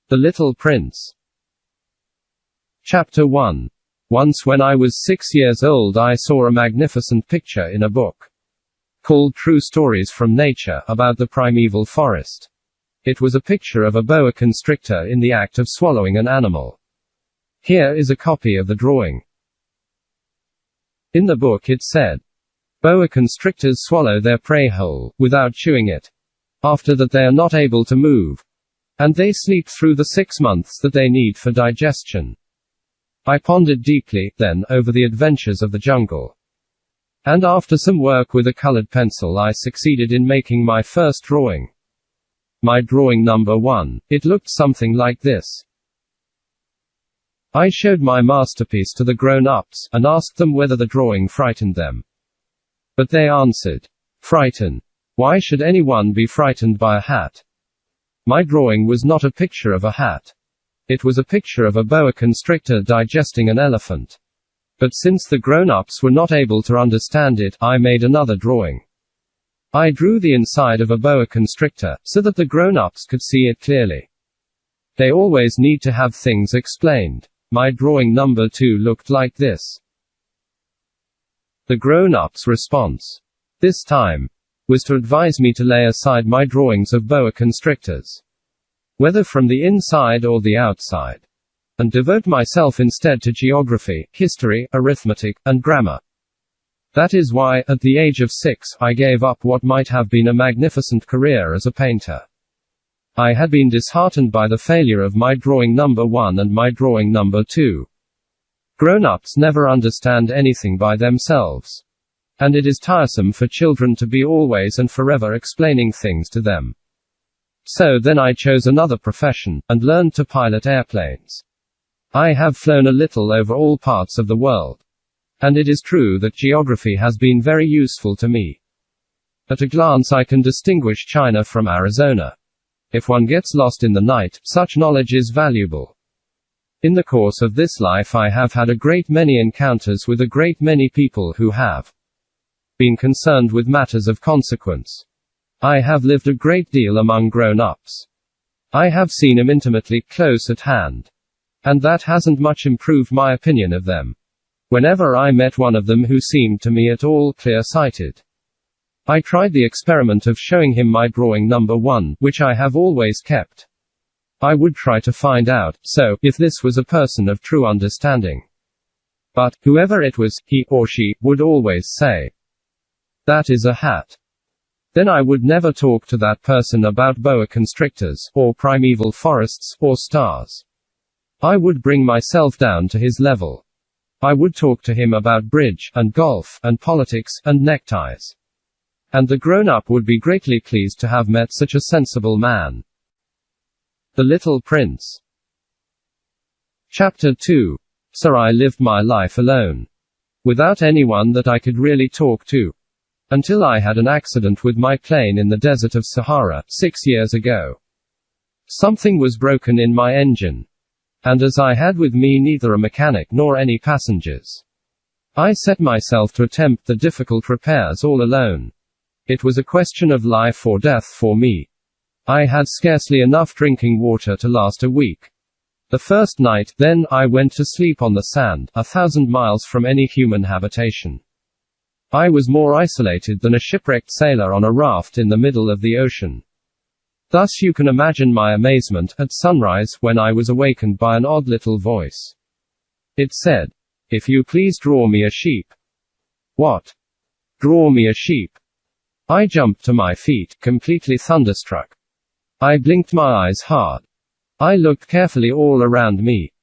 The Little Prince. Chapter 1. Once when I was 6 years old, I saw a magnificent picture in a book called True Stories from Nature about the primeval forest. It was a picture of a boa constrictor in the act of swallowing an animal. Here is a copy of the drawing. In the book it said, boa constrictors swallow their prey whole, without chewing it. After that they are not able to move. And they sleep through the 6 months that they need for digestion. I pondered deeply, then, over the adventures of the jungle. And after some work with a colored pencil, I succeeded in making my first drawing. My drawing number 1. It looked something like this. I showed my masterpiece to the grown-ups, and asked them whether the drawing frightened them. But they answered, frighten. Why should anyone be frightened by a hat? My drawing was not a picture of a hat. It was a picture of a boa constrictor digesting an elephant. But since the grown-ups were not able to understand it, I made another drawing. I drew the inside of a boa constrictor, so that the grown-ups could see it clearly. They always need to have things explained. My drawing number 2 looked like this. The grown-ups' response, this time, was to advise me to lay aside my drawings of boa constrictors, whether from the inside or the outside, and devote myself instead to geography, history, arithmetic, and grammar. That is why, at the age of 6, I gave up what might have been a magnificent career as a painter. I had been disheartened by the failure of my drawing number 1 and my drawing number 2. Grown-ups never understand anything by themselves. And it is tiresome for children to be always and forever explaining things to them. So then I chose another profession, and learned to pilot airplanes. I have flown a little over all parts of the world. And it is true that geography has been very useful to me. At a glance I can distinguish China from Arizona. If one gets lost in the night, such knowledge is valuable. In the course of this life I have had a great many encounters with a great many people who have been concerned with matters of consequence. I have lived a great deal among grown-ups. I have seen them intimately, close at hand. And that hasn't much improved my opinion of them. Whenever I met one of them who seemed to me at all clear-sighted, I tried the experiment of showing him my drawing number 1, which I have always kept. I would try to find out, so, if this was a person of true understanding. But, whoever it was, he or she would always say, that is a hat. Then I would never talk to that person about boa constrictors, or primeval forests, or stars. I would bring myself down to his level. I would talk to him about bridge, and golf, and politics, and neckties. And the grown-up would be greatly pleased to have met such a sensible man. The Little Prince. Chapter 2. So I lived my life alone, without anyone that I could really talk to. Until I had an accident with my plane in the desert of Sahara, 6 years ago. Something was broken in my engine. And as I had with me neither a mechanic nor any passengers, I set myself to attempt the difficult repairs all alone. It was a question of life or death for me. I had scarcely enough drinking water to last a week. The first night, then, I went to sleep on the sand, 1,000 miles from any human habitation. I was more isolated than a shipwrecked sailor on a raft in the middle of the ocean. Thus you can imagine my amazement, at sunrise, when I was awakened by an odd little voice. It said, if you please draw me a sheep. What? Draw me a sheep? I jumped to my feet, completely thunderstruck. I blinked my eyes hard. I looked carefully all around me.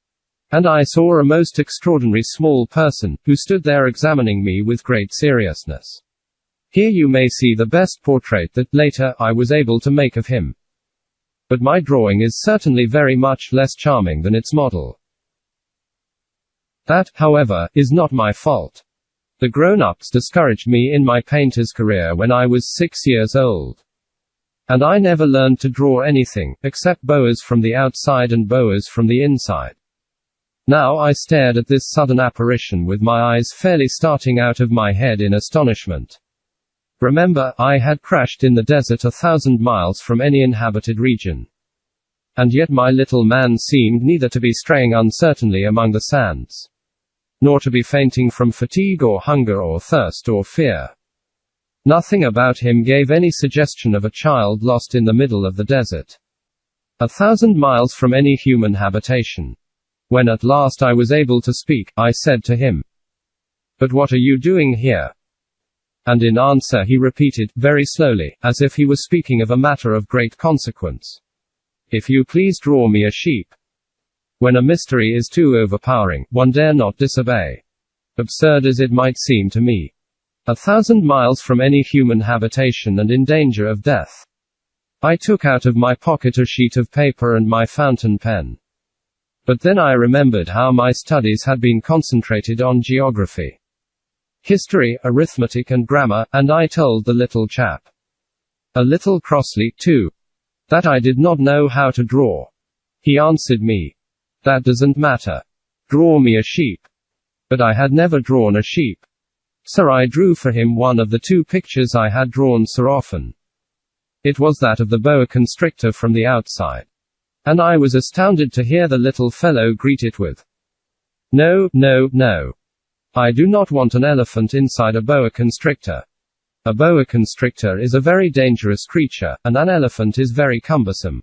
And I saw a most extraordinary small person, who stood there examining me with great seriousness. Here you may see the best portrait that, later, I was able to make of him. But my drawing is certainly very much less charming than its model. That, however, is not my fault. The grown-ups discouraged me in my painter's career when I was 6 years old. And I never learned to draw anything, except boas from the outside and boas from the inside. Now I stared at this sudden apparition with my eyes fairly starting out of my head in astonishment. Remember, I had crashed in the desert 1,000 miles from any inhabited region. And yet my little man seemed neither to be straying uncertainly among the sands, nor to be fainting from fatigue or hunger or thirst or fear. Nothing about him gave any suggestion of a child lost in the middle of the desert, 1,000 miles from any human habitation. When at last I was able to speak, I said to him, "But what are you doing here?" And in answer he repeated, very slowly, as if he was speaking of a matter of great consequence, "If you please draw me a sheep." When a mystery is too overpowering, one dare not disobey. Absurd as it might seem to me. 1,000 miles from any human habitation and in danger of death. I took out of my pocket a sheet of paper and my fountain pen. But then I remembered how my studies had been concentrated on geography, history, arithmetic and grammar, and I told the little chap, a little crossly, too, that I did not know how to draw. He answered me, "That doesn't matter. Draw me a sheep." But I had never drawn a sheep. So I drew for him one of the two pictures I had drawn so often. It was that of the boa constrictor from the outside. And I was astounded to hear the little fellow greet it with, "No, no, no. I do not want an elephant inside a boa constrictor. A boa constrictor is a very dangerous creature, and an elephant is very cumbersome.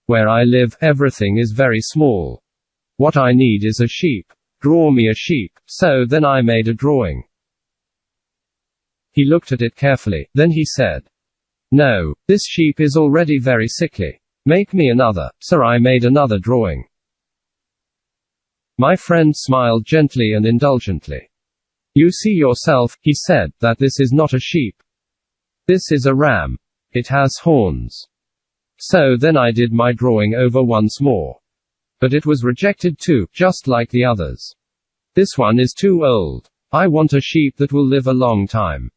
Where I live, everything is very small. What I need is a sheep. Draw me a sheep." So then I made a drawing. He looked at it carefully, then he said, "No, this sheep is already very sickly. Make me another." So I made another drawing. My friend smiled gently and indulgently. "You see yourself," he said, "that this is not a sheep. This is a ram. It has horns." So then I did my drawing over once more. But it was rejected too, just like the others. "This one is too old. I want a sheep that will live a long time."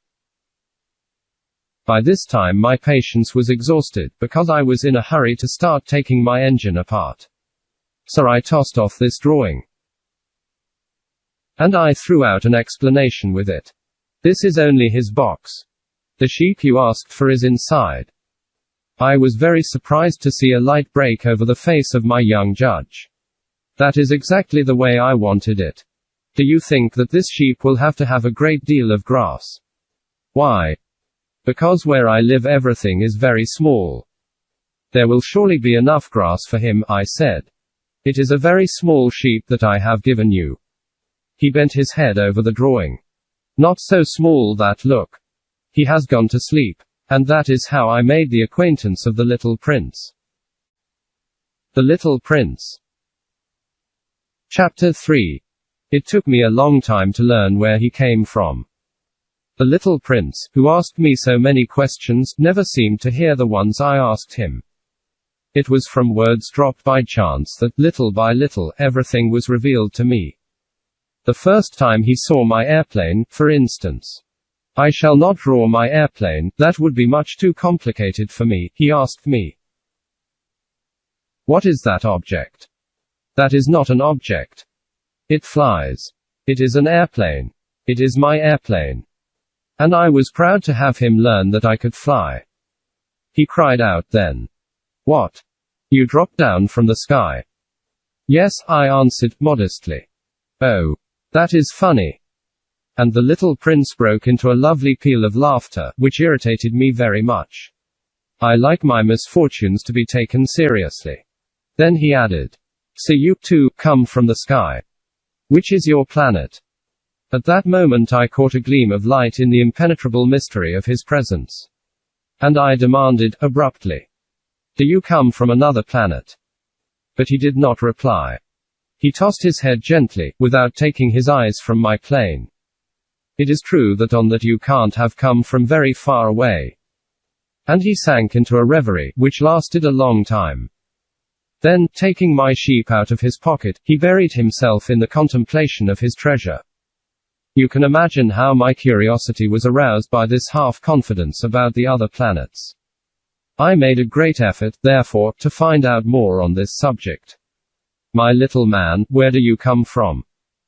By this time my patience was exhausted, because I was in a hurry to start taking my engine apart. So I tossed off this drawing. And I threw out an explanation with it. "This is only his box. The sheep you asked for is inside." I was very surprised to see a light break over the face of my young judge. "That is exactly the way I wanted it. Do you think that this sheep will have to have a great deal of grass?" "Why?" "Because where I live everything is very small." "There will surely be enough grass for him," I said. "It is a very small sheep that I have given you." He bent his head over the drawing. "Not so small that, look. He has gone to sleep." And that is how I made the acquaintance of the little prince. The Little Prince. Chapter 3. It took me a long time to learn where he came from. The little prince, who asked me so many questions, never seemed to hear the ones I asked him. It was from words dropped by chance that, little by little, everything was revealed to me. The first time he saw my airplane, for instance. "I shall not draw my airplane, that would be much too complicated for me," he asked me. "What is that object?" "That is not an object. It flies. It is an airplane. It is my airplane." And I was proud to have him learn that I could fly. He cried out then, "What? You dropped down from the sky?" "Yes," I answered, modestly. "Oh. That is funny." And the little prince broke into a lovely peal of laughter, which irritated me very much. I like my misfortunes to be taken seriously. Then he added, "So you, too, come from the sky. Which is your planet?" At that moment I caught a gleam of light in the impenetrable mystery of his presence. And I demanded, abruptly, "Do you come from another planet?" But he did not reply. He tossed his head gently, without taking his eyes from my plane. "It is true that on that you can't have come from very far away." And he sank into a reverie, which lasted a long time. Then, taking my sheep out of his pocket, he buried himself in the contemplation of his treasure. You can imagine how my curiosity was aroused by this half-confidence about the other planets. I made a great effort, therefore, to find out more on this subject. "My little man, where do you come from?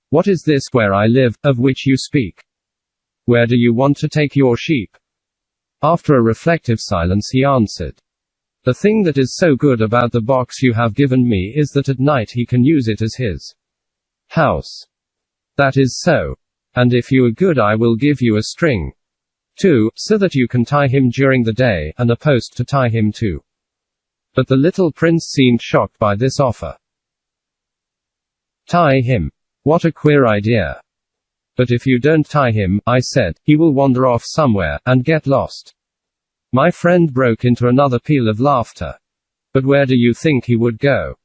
What is this, where I live, of which you speak? Where do you want to take your sheep?" After a reflective silence he answered, The thing that is so good about the box you have given me is that at night he can use it as his house. That is so. And if you are good, I will give you a string, too, so that you can tie him during the day, and a post to tie him to. But the little prince seemed shocked by this offer. Tie him. What a queer idea. But if you don't tie him, I said, he will wander off somewhere, and get lost. My friend broke into another peal of laughter. But where do you think he would go?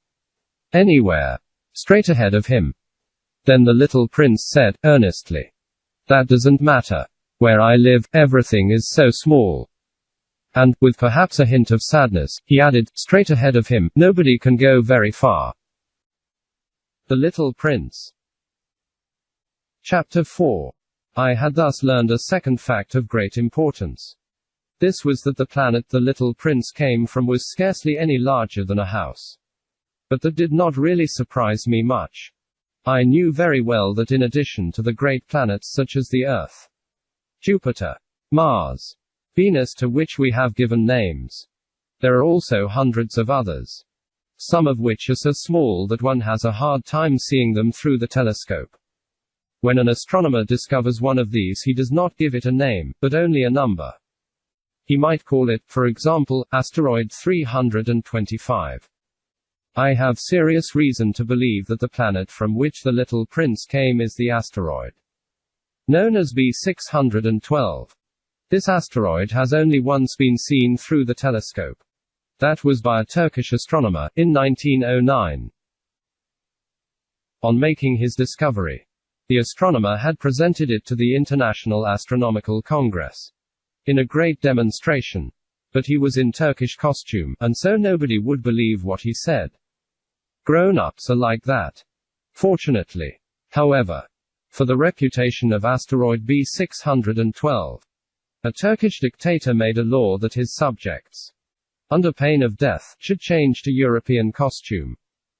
Anywhere. Straight ahead of him. Then the little prince said, earnestly, that doesn't matter. Where I live, everything is so small. And, with perhaps a hint of sadness, he added, straight ahead of him, nobody can go very far. The Little Prince. Chapter 4. I had thus learned a second fact of great importance. This was that the planet the little prince came from was scarcely any larger than a house. But that did not really surprise me much. I knew very well that in addition to the great planets such as the Earth, Jupiter, Mars, Venus, to which we have given names, there are also hundreds of others, some of which are so small that one has a hard time seeing them through the telescope. When an astronomer discovers one of these, he does not give it a name, but only a number. He might call it, for example, asteroid 325. I have serious reason to believe that the planet from which the little prince came is the asteroid known as B612. This asteroid has only once been seen through the telescope. That was by a Turkish astronomer, in 1909. On making his discovery, the astronomer had presented it to the International Astronomical Congress in a great demonstration. But he was in Turkish costume, and so nobody would believe what he said. Grown-ups are like that. Fortunately. However, for the reputation of asteroid B612, a Turkish dictator made a law that his subjects, under pain of death, should change to European costume.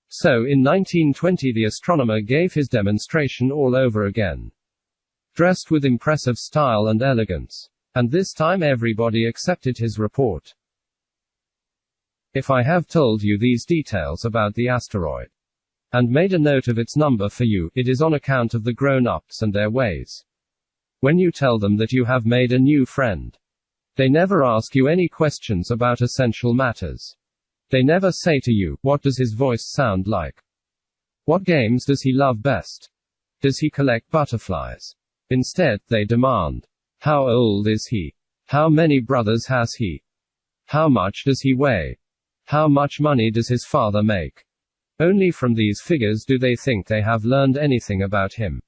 So in 1920 the astronomer gave his demonstration all over again, dressed with impressive style and elegance. And this time everybody accepted his report. If I have told you these details about the asteroid, and made a note of its number for you, it is on account of the grown-ups and their ways. When you tell them that you have made a new friend, they never ask you any questions about essential matters. They never say to you, what does his voice sound like? What games does he love best? Does he collect butterflies? Instead, they demand, how old is he? How many brothers has he? How much does he weigh? How much money does his father make? Only from these figures do they think they have learned anything about him.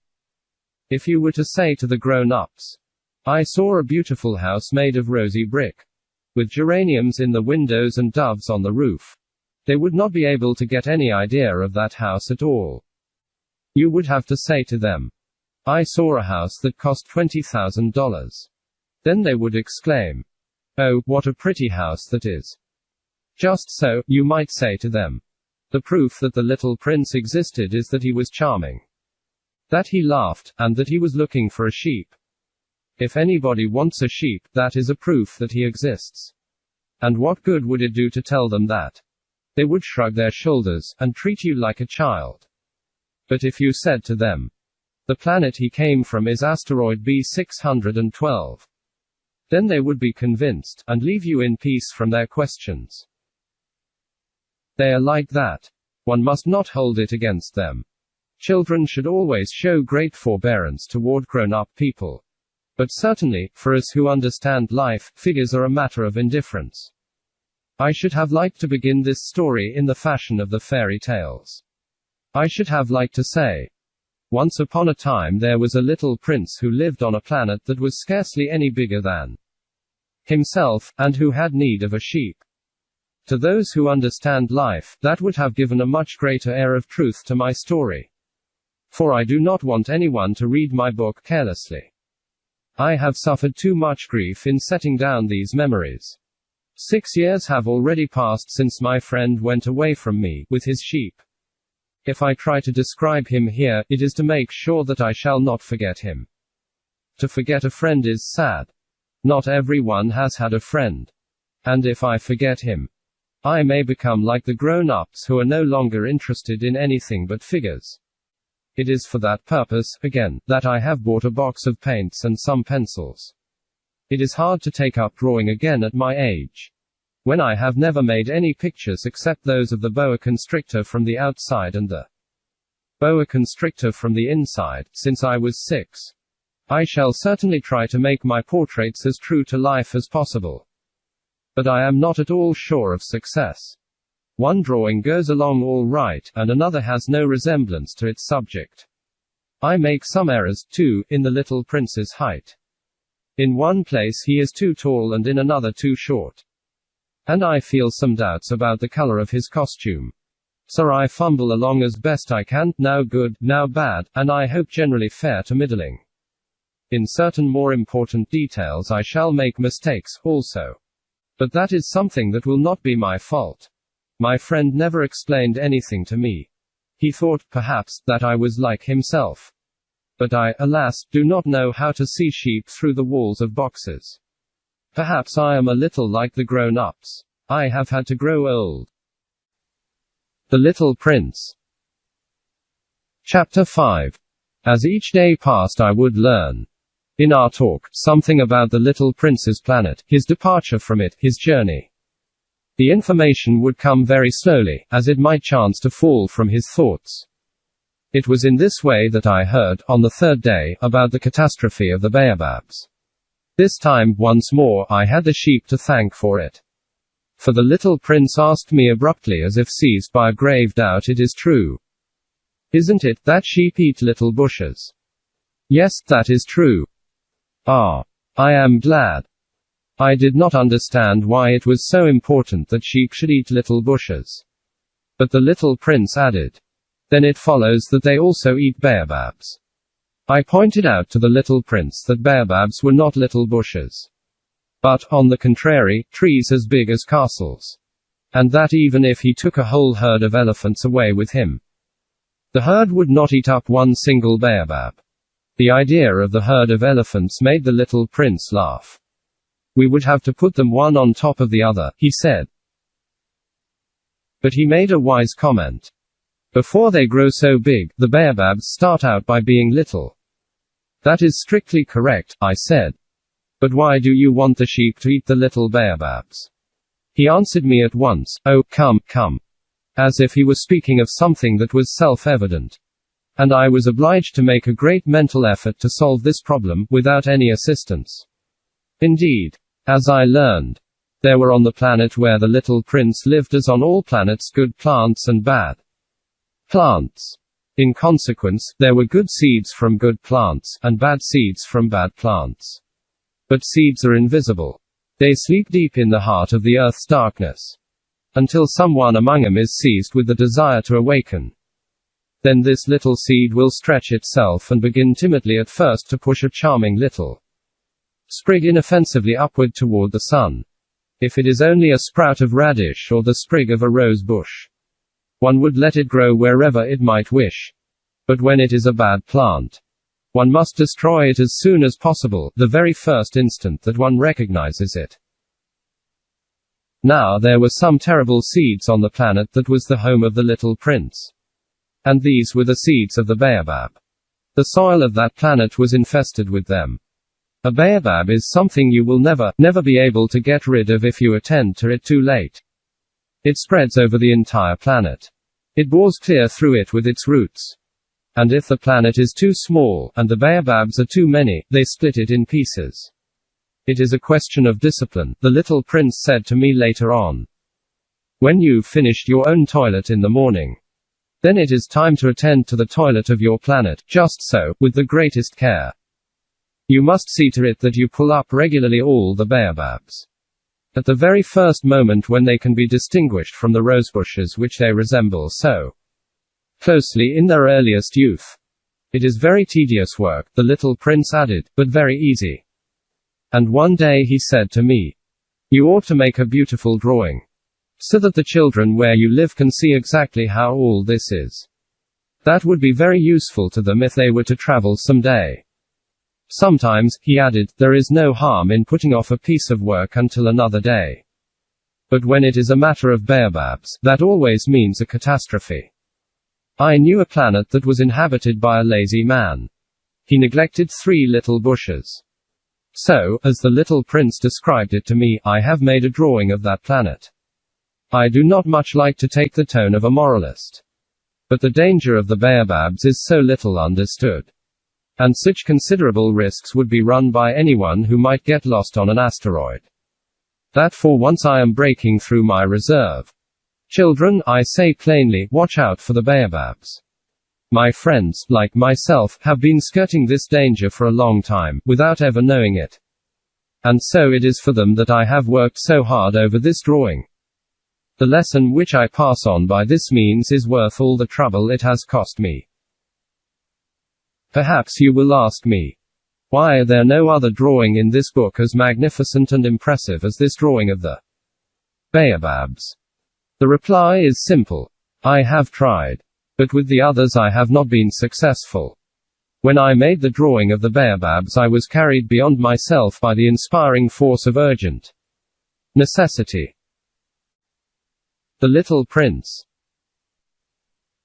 If you were to say to the grown-ups, I saw a beautiful house made of rosy brick, with geraniums in the windows and doves on the roof, they would not be able to get any idea of that house at all. You would have to say to them, I saw a house that cost $20,000. Then they would exclaim, oh, what a pretty house that is. Just so, you might say to them, the proof that the little prince existed is that he was charming, that he laughed, and that he was looking for a sheep. If anybody wants a sheep, that is a proof that he exists. And what good would it do to tell them that? They would shrug their shoulders, and treat you like a child. But if you said to them, the planet he came from is asteroid B612, then they would be convinced, and leave you in peace from their questions. They are like that. One must not hold it against them. Children should always show great forbearance toward grown-up people. But certainly, for us who understand life, figures are a matter of indifference. I should have liked to begin this story in the fashion of the fairy tales. I should have liked to say, once upon a time there was a little prince who lived on a planet that was scarcely any bigger than himself, and who had need of a sheep. To those who understand life, that would have given a much greater air of truth to my story. For I do not want anyone to read my book carelessly. I have suffered too much grief in setting down these memories. 6 years have already passed since my friend went away from me, with his sheep. If I try to describe him here, it is to make sure that I shall not forget him. To forget a friend is sad. Not everyone has had a friend. And if I forget him, I may become like the grown-ups who are no longer interested in anything but figures. It is for that purpose, again, that I have bought a box of paints and some pencils. It is hard to take up drawing again at my age, when I have never made any pictures except those of the boa constrictor from the outside and the boa constrictor from the inside, since I was 6. I shall certainly try to make my portraits as true to life as possible. But I am not at all sure of success. One drawing goes along all right, and another has no resemblance to its subject. I make some errors, too, in the little prince's height. In one place he is too tall and in another too short. And I feel some doubts about the color of his costume. So I fumble along as best I can, now good, now bad, and I hope generally fair to middling. In certain more important details I shall make mistakes, also. But that is something that will not be my fault. My friend never explained anything to me. He thought, perhaps, that I was like himself. But I, alas, do not know how to see sheep through the walls of boxes. Perhaps I am a little like the grown-ups. I have had to grow old. The Little Prince. Chapter 5. As each day passed I would learn, in our talk, something about the little prince's planet, his departure from it, his journey. The information would come very slowly, as it might chance to fall from his thoughts. It was in this way that I heard, on the third day, about the catastrophe of the baobabs. This time, once more, I had the sheep to thank for it. For the little prince asked me abruptly, as if seized by a grave doubt, "It is true, isn't it, that sheep eat little bushes?" "Yes, that is true." "Ah. I am glad." I did not understand why it was so important that sheep should eat little bushes. But the little prince added, "Then it follows that they also eat baobabs." I pointed out to the little prince that baobabs were not little bushes, but, on the contrary, trees as big as castles. And that even if he took a whole herd of elephants away with him, the herd would not eat up one single baobab. The idea of the herd of elephants made the little prince laugh. "We would have to put them one on top of the other," he said. But he made a wise comment. "Before they grow so big, the baobabs start out by being little." "That is strictly correct," I said. "But why do you want the sheep to eat the little baobabs?" He answered me at once, "Oh, come, come," as if he were speaking of something that was self-evident. And I was obliged to make a great mental effort to solve this problem, without any assistance. Indeed, as I learned, there were on the planet where the little prince lived, as on all planets, good plants and bad plants. In consequence, there were good seeds from good plants, and bad seeds from bad plants. But seeds are invisible. They sleep deep in the heart of the earth's darkness, until someone among them is seized with the desire to awaken. Then this little seed will stretch itself and begin timidly at first to push a charming little sprig inoffensively upward toward the sun. If it is only a sprout of radish or the sprig of a rose bush, one would let it grow wherever it might wish. But when it is a bad plant, one must destroy it as soon as possible, the very first instant that one recognizes it. Now there were some terrible seeds on the planet that was the home of the little prince. And these were the seeds of the baobab. The soil of that planet was infested with them. A baobab is something you will never be able to get rid of if you attend to it too late. It spreads over the entire planet. It bores clear through it with its roots. And if the planet is too small, and the baobabs are too many, they split it in pieces. It is a question of discipline, the little prince said to me later on. When you've finished your own toilet in the morning, then it is time to attend to the toilet of your planet, just so, with the greatest care. You must see to it that you pull up regularly all the baobabs. At the very first moment when they can be distinguished from the rosebushes which they resemble so closely in their earliest youth. It is very tedious work, the little prince added, but very easy. And one day he said to me, "You ought to make a beautiful drawing, so that the children where you live can see exactly how all this is. That would be very useful to them if they were to travel some day. Sometimes," he added, "there is no harm in putting off a piece of work until another day. But when it is a matter of baobabs, that always means a catastrophe. I knew a planet that was inhabited by a lazy man. He neglected 3 little bushes. So, as the little prince described it to me, I have made a drawing of that planet. I do not much like to take the tone of a moralist. But the danger of the baobabs is so little understood. And such considerable risks would be run by anyone who might get lost on an asteroid. That for once I am breaking through my reserve. Children, I say plainly, watch out for the baobabs. My friends, like myself, have been skirting this danger for a long time, without ever knowing it. And so it is for them that I have worked so hard over this drawing. The lesson which I pass on by this means is worth all the trouble it has cost me. Perhaps you will ask me, why are there no other drawing in this book as magnificent and impressive as this drawing of the baobabs? The reply is simple. I have tried. But with the others I have not been successful. When I made the drawing of the baobabs, I was carried beyond myself by the inspiring force of urgent necessity. The Little Prince.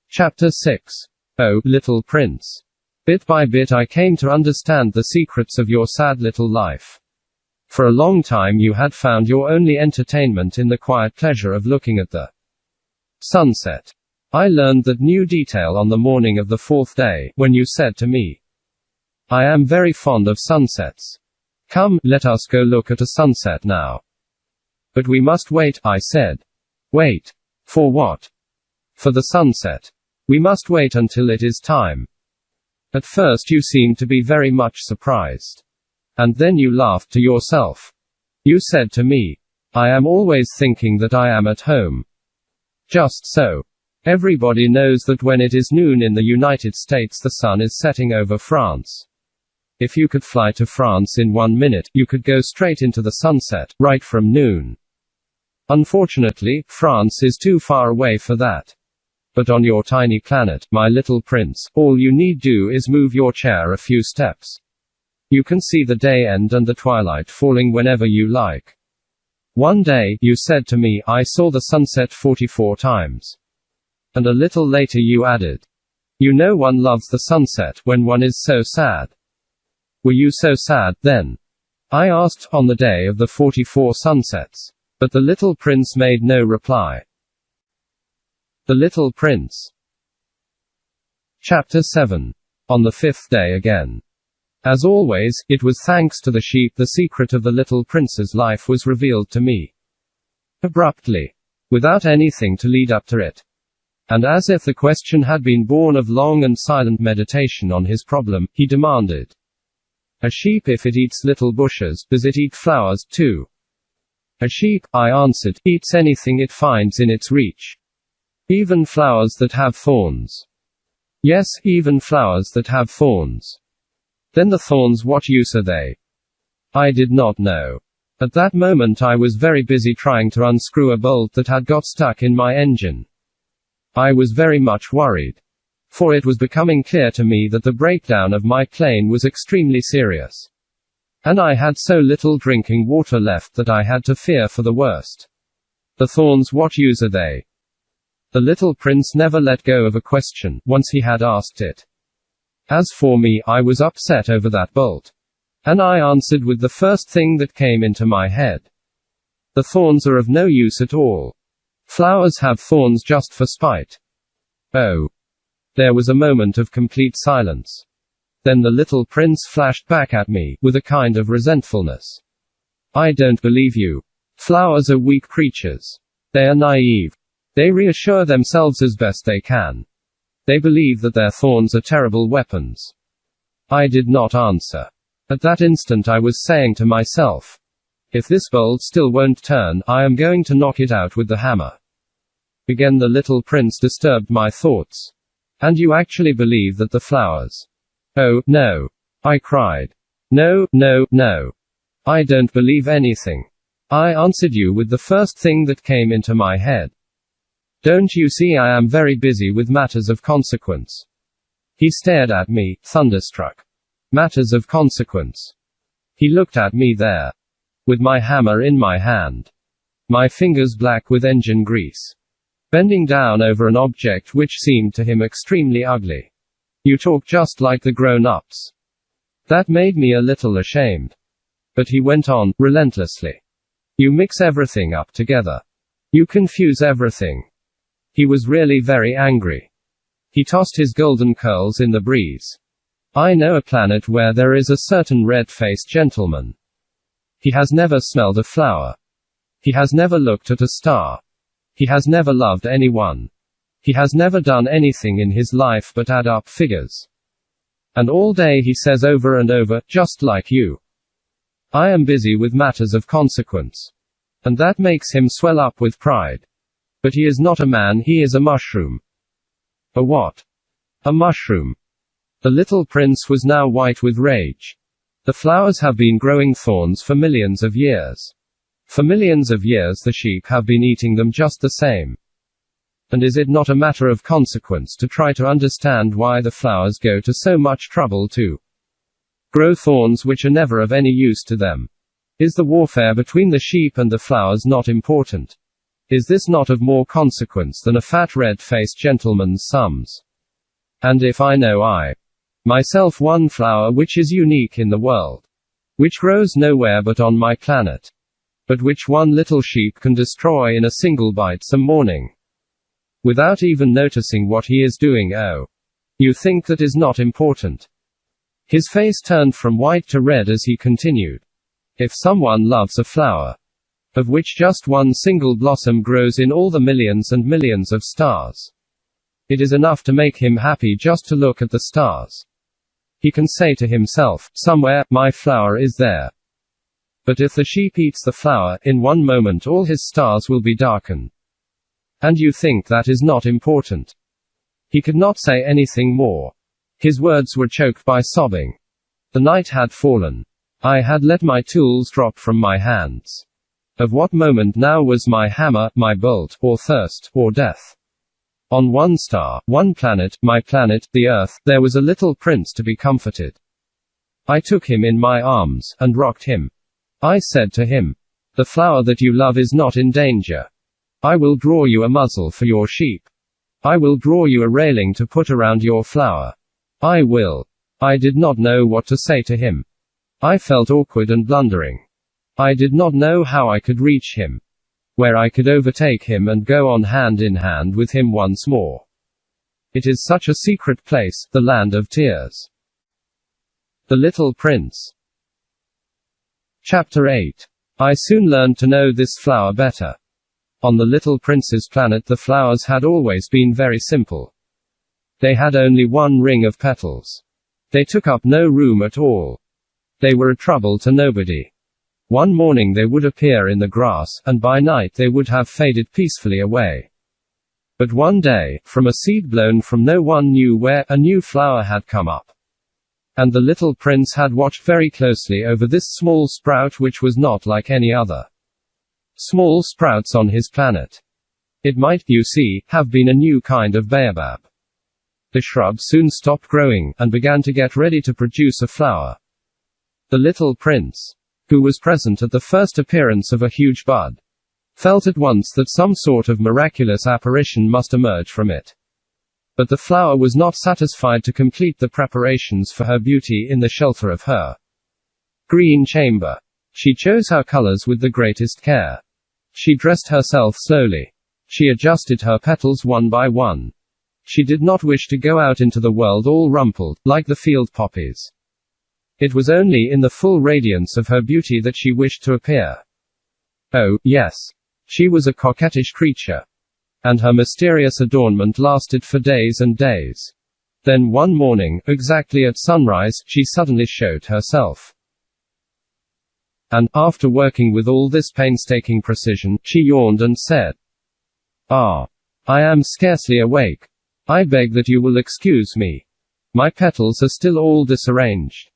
Chapter 6. Oh, Little Prince. Bit by bit I came to understand the secrets of your sad little life. For a long time you had found your only entertainment in the quiet pleasure of looking at the sunset. I learned that new detail on the morning of the 4th day, when you said to me, I am very fond of sunsets. Come, let us go look at a sunset now. But we must wait, I said. Wait. For what? For the sunset. We must wait until it is time. At first you seemed to be very much surprised. And then you laughed to yourself. You said to me, I am always thinking that I am at home. Just so. Everybody knows that when it is noon in the United States the sun is setting over France. If you could fly to France in 1 minute, you could go straight into the sunset, right from noon. Unfortunately, France is too far away for that. But on your tiny planet, my little prince, all you need do is move your chair a few steps. You can see the day end and the twilight falling whenever you like. One day, you said to me, I saw the sunset 44 times. And a little later you added, you know one loves the sunset when one is so sad. Were you so sad, then? I asked, on the day of the 44 sunsets. But the little prince made no reply. The Little Prince. Chapter 7. On the 5th day again. As always, it was thanks to the sheep the secret of the little prince's life was revealed to me. Abruptly. Without anything to lead up to it. And as if the question had been born of long and silent meditation on his problem, he demanded. A sheep, if it eats little bushes, does it eat flowers too? A sheep, I answered, eats anything it finds in its reach. Even flowers that have thorns. Yes, even flowers that have thorns. Then the thorns, what use are they? I did not know. At that moment I was very busy trying to unscrew a bolt that had got stuck in my engine. I was very much worried. For it was becoming clear to me that the breakdown of my plane was extremely serious. And I had so little drinking water left that I had to fear for the worst. The thorns, what use are they? The little prince never let go of a question, once he had asked it. As for me, I was upset over that bolt. And I answered with the first thing that came into my head. The thorns are of no use at all. Flowers have thorns just for spite. Oh. There was a moment of complete silence. Then the little prince flashed back at me, with a kind of resentfulness. I don't believe you. Flowers are weak creatures. They are naive. They reassure themselves as best they can. They believe that their thorns are terrible weapons. I did not answer. At that instant I was saying to myself, if this bolt still won't turn, I am going to knock it out with the hammer. Again the little prince disturbed my thoughts. And you actually believe that the flowers? Oh, no. I cried. No, no, no. I don't believe anything. I answered you with the first thing that came into my head. Don't you see I am very busy with matters of consequence? He stared at me, thunderstruck. Matters of consequence. He looked at me there. With my hammer in my hand. my fingers black with engine grease. Bending down over an object which seemed to him extremely ugly. You talk just like the grown-ups. That made me a little ashamed. But he went on, relentlessly. You mix everything up together. You confuse everything. He was really very angry. He tossed his golden curls in the breeze. I know a planet where there is a certain red-faced gentleman. He has never smelled a flower. He has never looked at a star. He has never loved anyone. He has never done anything in his life but add up figures. And all day he says over and over, just like you. I am busy with matters of consequence. And that makes him swell up with pride. But he is not a man, he is a mushroom. A what? A mushroom. The little prince was now white with rage. The flowers have been growing thorns for millions of years. For millions of years the sheep have been eating them just the same. And is it not a matter of consequence to try to understand why the flowers go to so much trouble to grow thorns which are never of any use to them? Is the warfare between the sheep and the flowers not important? Is this not of more consequence than a fat red-faced gentleman's sums? And if I know myself one flower which is unique in the world, which grows nowhere but on my planet, but which one little sheep can destroy in a single bite some morning, without even noticing what he is doing, oh, you think that is not important? His face turned from white to red as he continued. If someone loves a flower, of which just one single blossom grows in all the millions and millions of stars, it is enough to make him happy just to look at the stars. He can say to himself, somewhere, my flower is there. But if the sheep eats the flower, in one moment all his stars will be darkened. And you think that is not important? He could not say anything more. His words were choked by sobbing. The night had fallen. I had let my tools drop from my hands. Of what moment now was my hammer, my bolt, or thirst, or death? On one star, one planet, my planet, the Earth, there was a little prince to be comforted. I took him in my arms, and rocked him. I said to him, the flower that you love is not in danger. I will draw you a muzzle for your sheep. I will draw you a railing to put around your flower. I will. I did not know what to say to him. I felt awkward and blundering. I did not know how I could reach him, where I could overtake him and go on hand in hand with him once more. It is such a secret place, the land of tears. The Little Prince. Chapter 8. I soon learned to know this flower better. On the Little Prince's planet the flowers had always been very simple. They had only one ring of petals. They took up no room at all. They were a trouble to nobody. One morning they would appear in the grass, and by night they would have faded peacefully away. But one day, from a seed blown from no one knew where, a new flower had come up. And the little prince had watched very closely over this small sprout which was not like any other small sprouts on his planet. It might, you see, have been a new kind of baobab. The shrub soon stopped growing, and began to get ready to produce a flower. The little prince, who was present at the first appearance of a huge bud, felt at once that some sort of miraculous apparition must emerge from it. But the flower was not satisfied to complete the preparations for her beauty in the shelter of her green chamber. She chose her colors with the greatest care. She dressed herself slowly. She adjusted her petals one by one. She did not wish to go out into the world all rumpled, like the field poppies. It was only in the full radiance of her beauty that she wished to appear. Oh, yes. She was a coquettish creature. And her mysterious adornment lasted for days and days. Then one morning, exactly at sunrise, she suddenly showed herself. And, after working with all this painstaking precision, she yawned and said, "Ah. I am scarcely awake. I beg that you will excuse me. My petals are still all disarranged."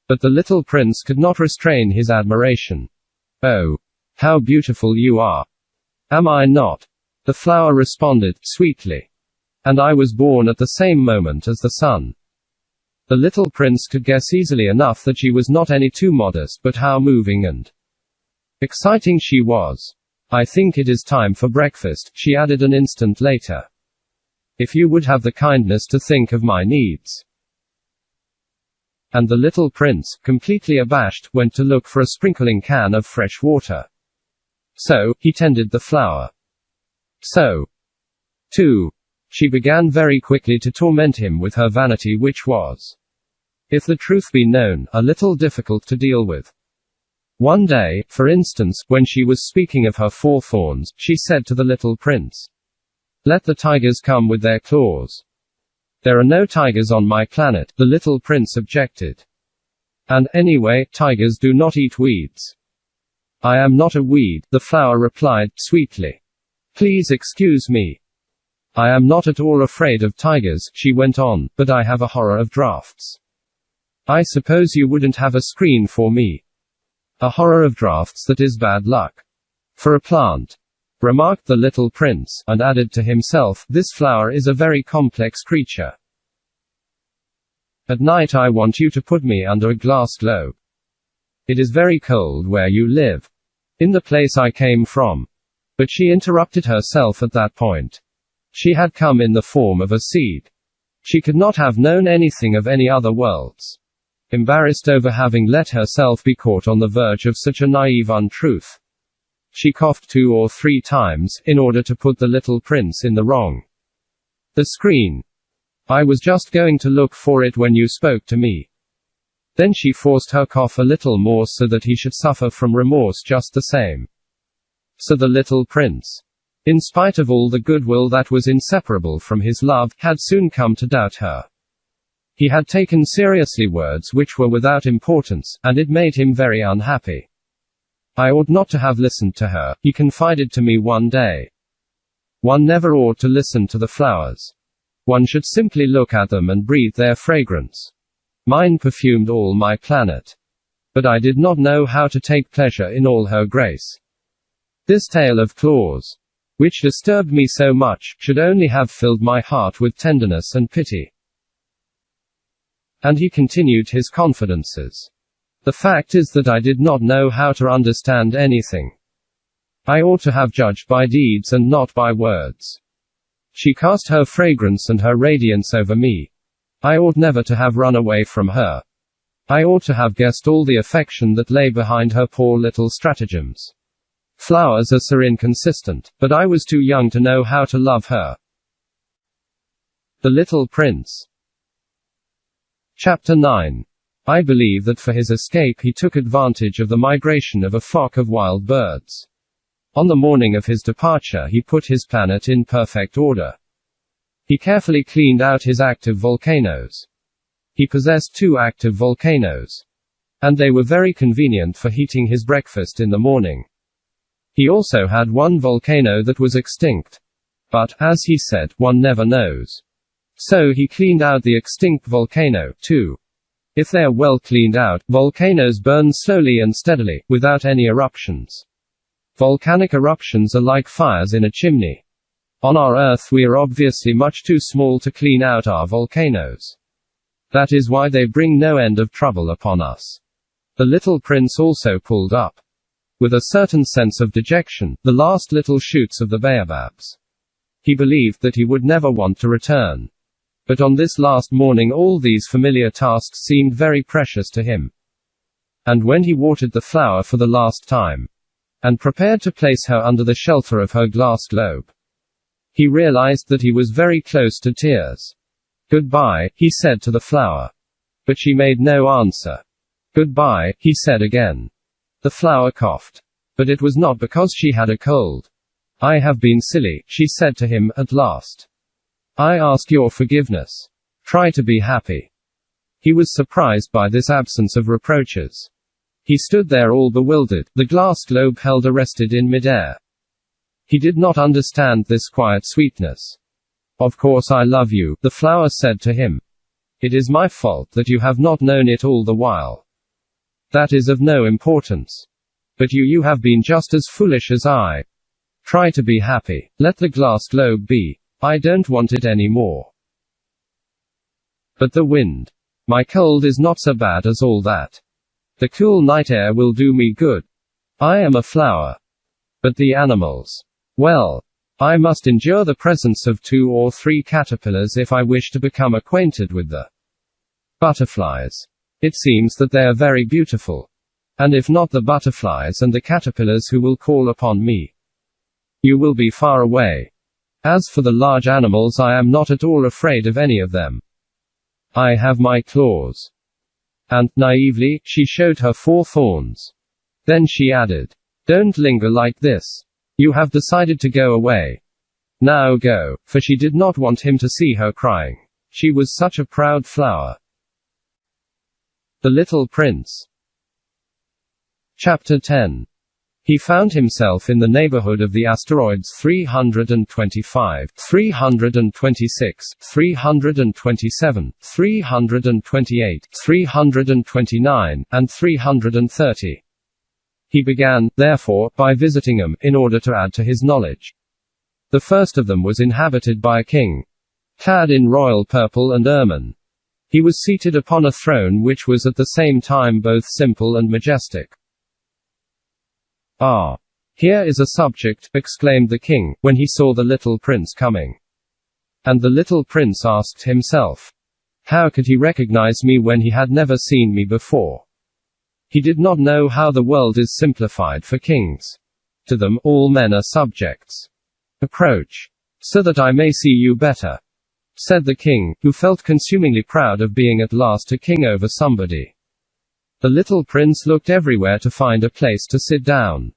But the little prince could not restrain his admiration. "Oh. How beautiful you are. Am I not?" The flower responded, sweetly. "And I was born at the same moment as the sun." The little prince could guess easily enough that she was not any too modest, but how moving and exciting she was. I think it is time for breakfast, she added an instant later. If you would have the kindness to think of my needs. And the little prince, completely abashed, went to look for a sprinkling can of fresh water. So, he tended the flower. So, too, she began very quickly to torment him with her vanity, which was, if the truth be known, a little difficult to deal with. One day, for instance, when she was speaking of her 4 thorns, she said to the little prince, "Let the tigers come with their claws." "There are no tigers on my planet," the little prince objected. "And, anyway, tigers do not eat weeds." "I am not a weed," the flower replied, sweetly. "Please excuse me. I am not at all afraid of tigers," she went on, "but I have a horror of drafts. I suppose you wouldn't have a screen for me." "A horror of drafts, that is bad luck. For a plant," remarked the little prince, and added to himself, "this flower is a very complex creature. At night I want you to put me under a glass globe. It is very cold where you live. In the place I came from." But she interrupted herself at that point. She had come in the form of a seed. She could not have known anything of any other worlds. Embarrassed over having let herself be caught on the verge of such a naive untruth, she coughed 2 or 3 times, in order to put the little prince in the wrong. "The screen. I was just going to look for it when you spoke to me." Then she forced her cough a little more so that he should suffer from remorse just the same. So the little prince, in spite of all the goodwill that was inseparable from his love, had soon come to doubt her. He had taken seriously words which were without importance, and it made him very unhappy. "I ought not to have listened to her," he confided to me one day. "One never ought to listen to the flowers. One should simply look at them and breathe their fragrance. Mine perfumed all my planet. But I did not know how to take pleasure in all her grace. This tale of claws, which disturbed me so much, should only have filled my heart with tenderness and pity." And he continued his confidences. "The fact is that I did not know how to understand anything. I ought to have judged by deeds and not by words. She cast her fragrance and her radiance over me. I ought never to have run away from her. I ought to have guessed all the affection that lay behind her poor little stratagems. Flowers are so inconsistent, but I was too young to know how to love her." The Little Prince. Chapter 9. I believe that for his escape he took advantage of the migration of a flock of wild birds. On the morning of his departure he put his planet in perfect order. He carefully cleaned out his active volcanoes. He possessed 2 active volcanoes. And they were very convenient for heating his breakfast in the morning. He also had 1 volcano that was extinct. But, as he said, one never knows. So he cleaned out the extinct volcano, too. If they are well cleaned out, volcanoes burn slowly and steadily, without any eruptions. Volcanic eruptions are like fires in a chimney. On our Earth we are obviously much too small to clean out our volcanoes. That is why they bring no end of trouble upon us. The little prince also pulled up, with a certain sense of dejection, the last little shoots of the baobabs. He believed that he would never want to return. But on this last morning all these familiar tasks seemed very precious to him. And when he watered the flower for the last time, and prepared to place her under the shelter of her glass globe, he realized that he was very close to tears. "Goodbye," he said to the flower. But she made no answer. "Goodbye," he said again. The flower coughed. But it was not because she had a cold. "I have been silly," she said to him, at last. "I ask your forgiveness. Try to be happy." He was surprised by this absence of reproaches. He stood there all bewildered, the glass globe held arrested in midair. He did not understand this quiet sweetness. "Of course I love you," the flower said to him. "It is my fault that you have not known it all the while. That is of no importance. But you have been just as foolish as I. Try to be happy. Let the glass globe be. I don't want it anymore." "But the wind. My cold is not so bad as all that. The cool night air will do me good. I am a flower." But the animals. Well, I must endure the presence of 2 or 3 caterpillars if I wish to become acquainted with the butterflies. It seems that they are very beautiful. And if not the butterflies and the caterpillars who will call upon me, you will be far away. As for the large animals, I am not at all afraid of any of them. I have my claws. And, naively, she showed her 4 thorns. Then she added, don't linger like this. You have decided to go away. Now go, for she did not want him to see her crying. She was such a proud flower. The Little Prince. Chapter 10. He found himself in the neighborhood of the asteroids 325, 326, 327, 328, 329, and 330. He began, therefore, by visiting them, in order to add to his knowledge. The first of them was inhabited by a king, clad in royal purple and ermine. He was seated upon a throne which was at the same time both simple and majestic. Ah! Here is a subject, exclaimed the king, when he saw the little prince coming. And the little prince asked himself, how could he recognize me when he had never seen me before? He did not know how the world is simplified for kings. To them, all men are subjects. Approach, so that I may see you better, said the king, who felt consumingly proud of being at last a king over somebody. The little prince looked everywhere to find a place to sit down.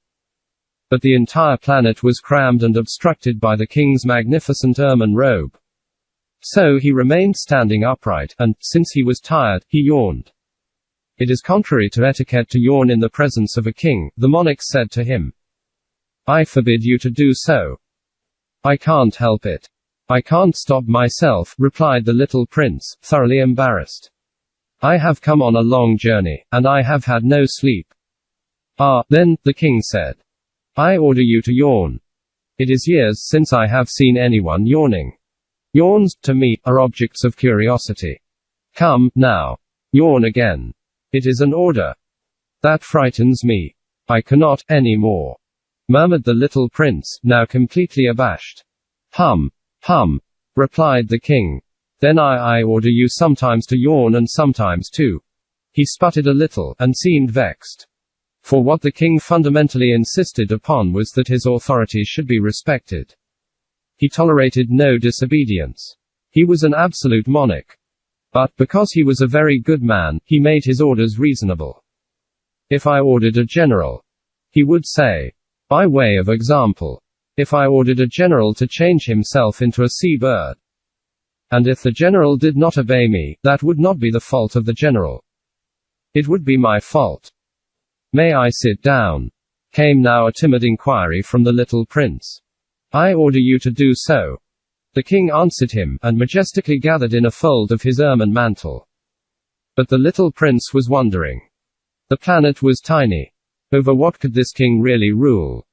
But the entire planet was crammed and obstructed by the king's magnificent ermine robe. So he remained standing upright, and, since he was tired, he yawned. It is contrary to etiquette to yawn in the presence of a king, the monarch said to him. I forbid you to do so. I can't help it. I can't stop myself, replied the little prince, thoroughly embarrassed. I have come on a long journey, and I have had no sleep. Ah, then, the king said. I order you to yawn. It is years since I have seen anyone yawning. Yawns, to me, are objects of curiosity. Come, now. Yawn again. It is an order. That frightens me. I cannot, any more, murmured the little prince, now completely abashed. Hum, replied the king. Then I order you sometimes to yawn and sometimes to. He sputtered a little, and seemed vexed. For what the king fundamentally insisted upon was that his authority should be respected. He tolerated no disobedience. He was an absolute monarch. But, because he was a very good man, he made his orders reasonable. If I ordered a general, he would say, by way of example, if I ordered a general to change himself into a sea-bird, and if the general did not obey me, that would not be the fault of the general. It would be my fault. May I sit down? Came now a timid inquiry from the little prince. I order you to do so. The king answered him, and majestically gathered in a fold of his ermine mantle. But the little prince was wondering. The planet was tiny. Over what could this king really rule?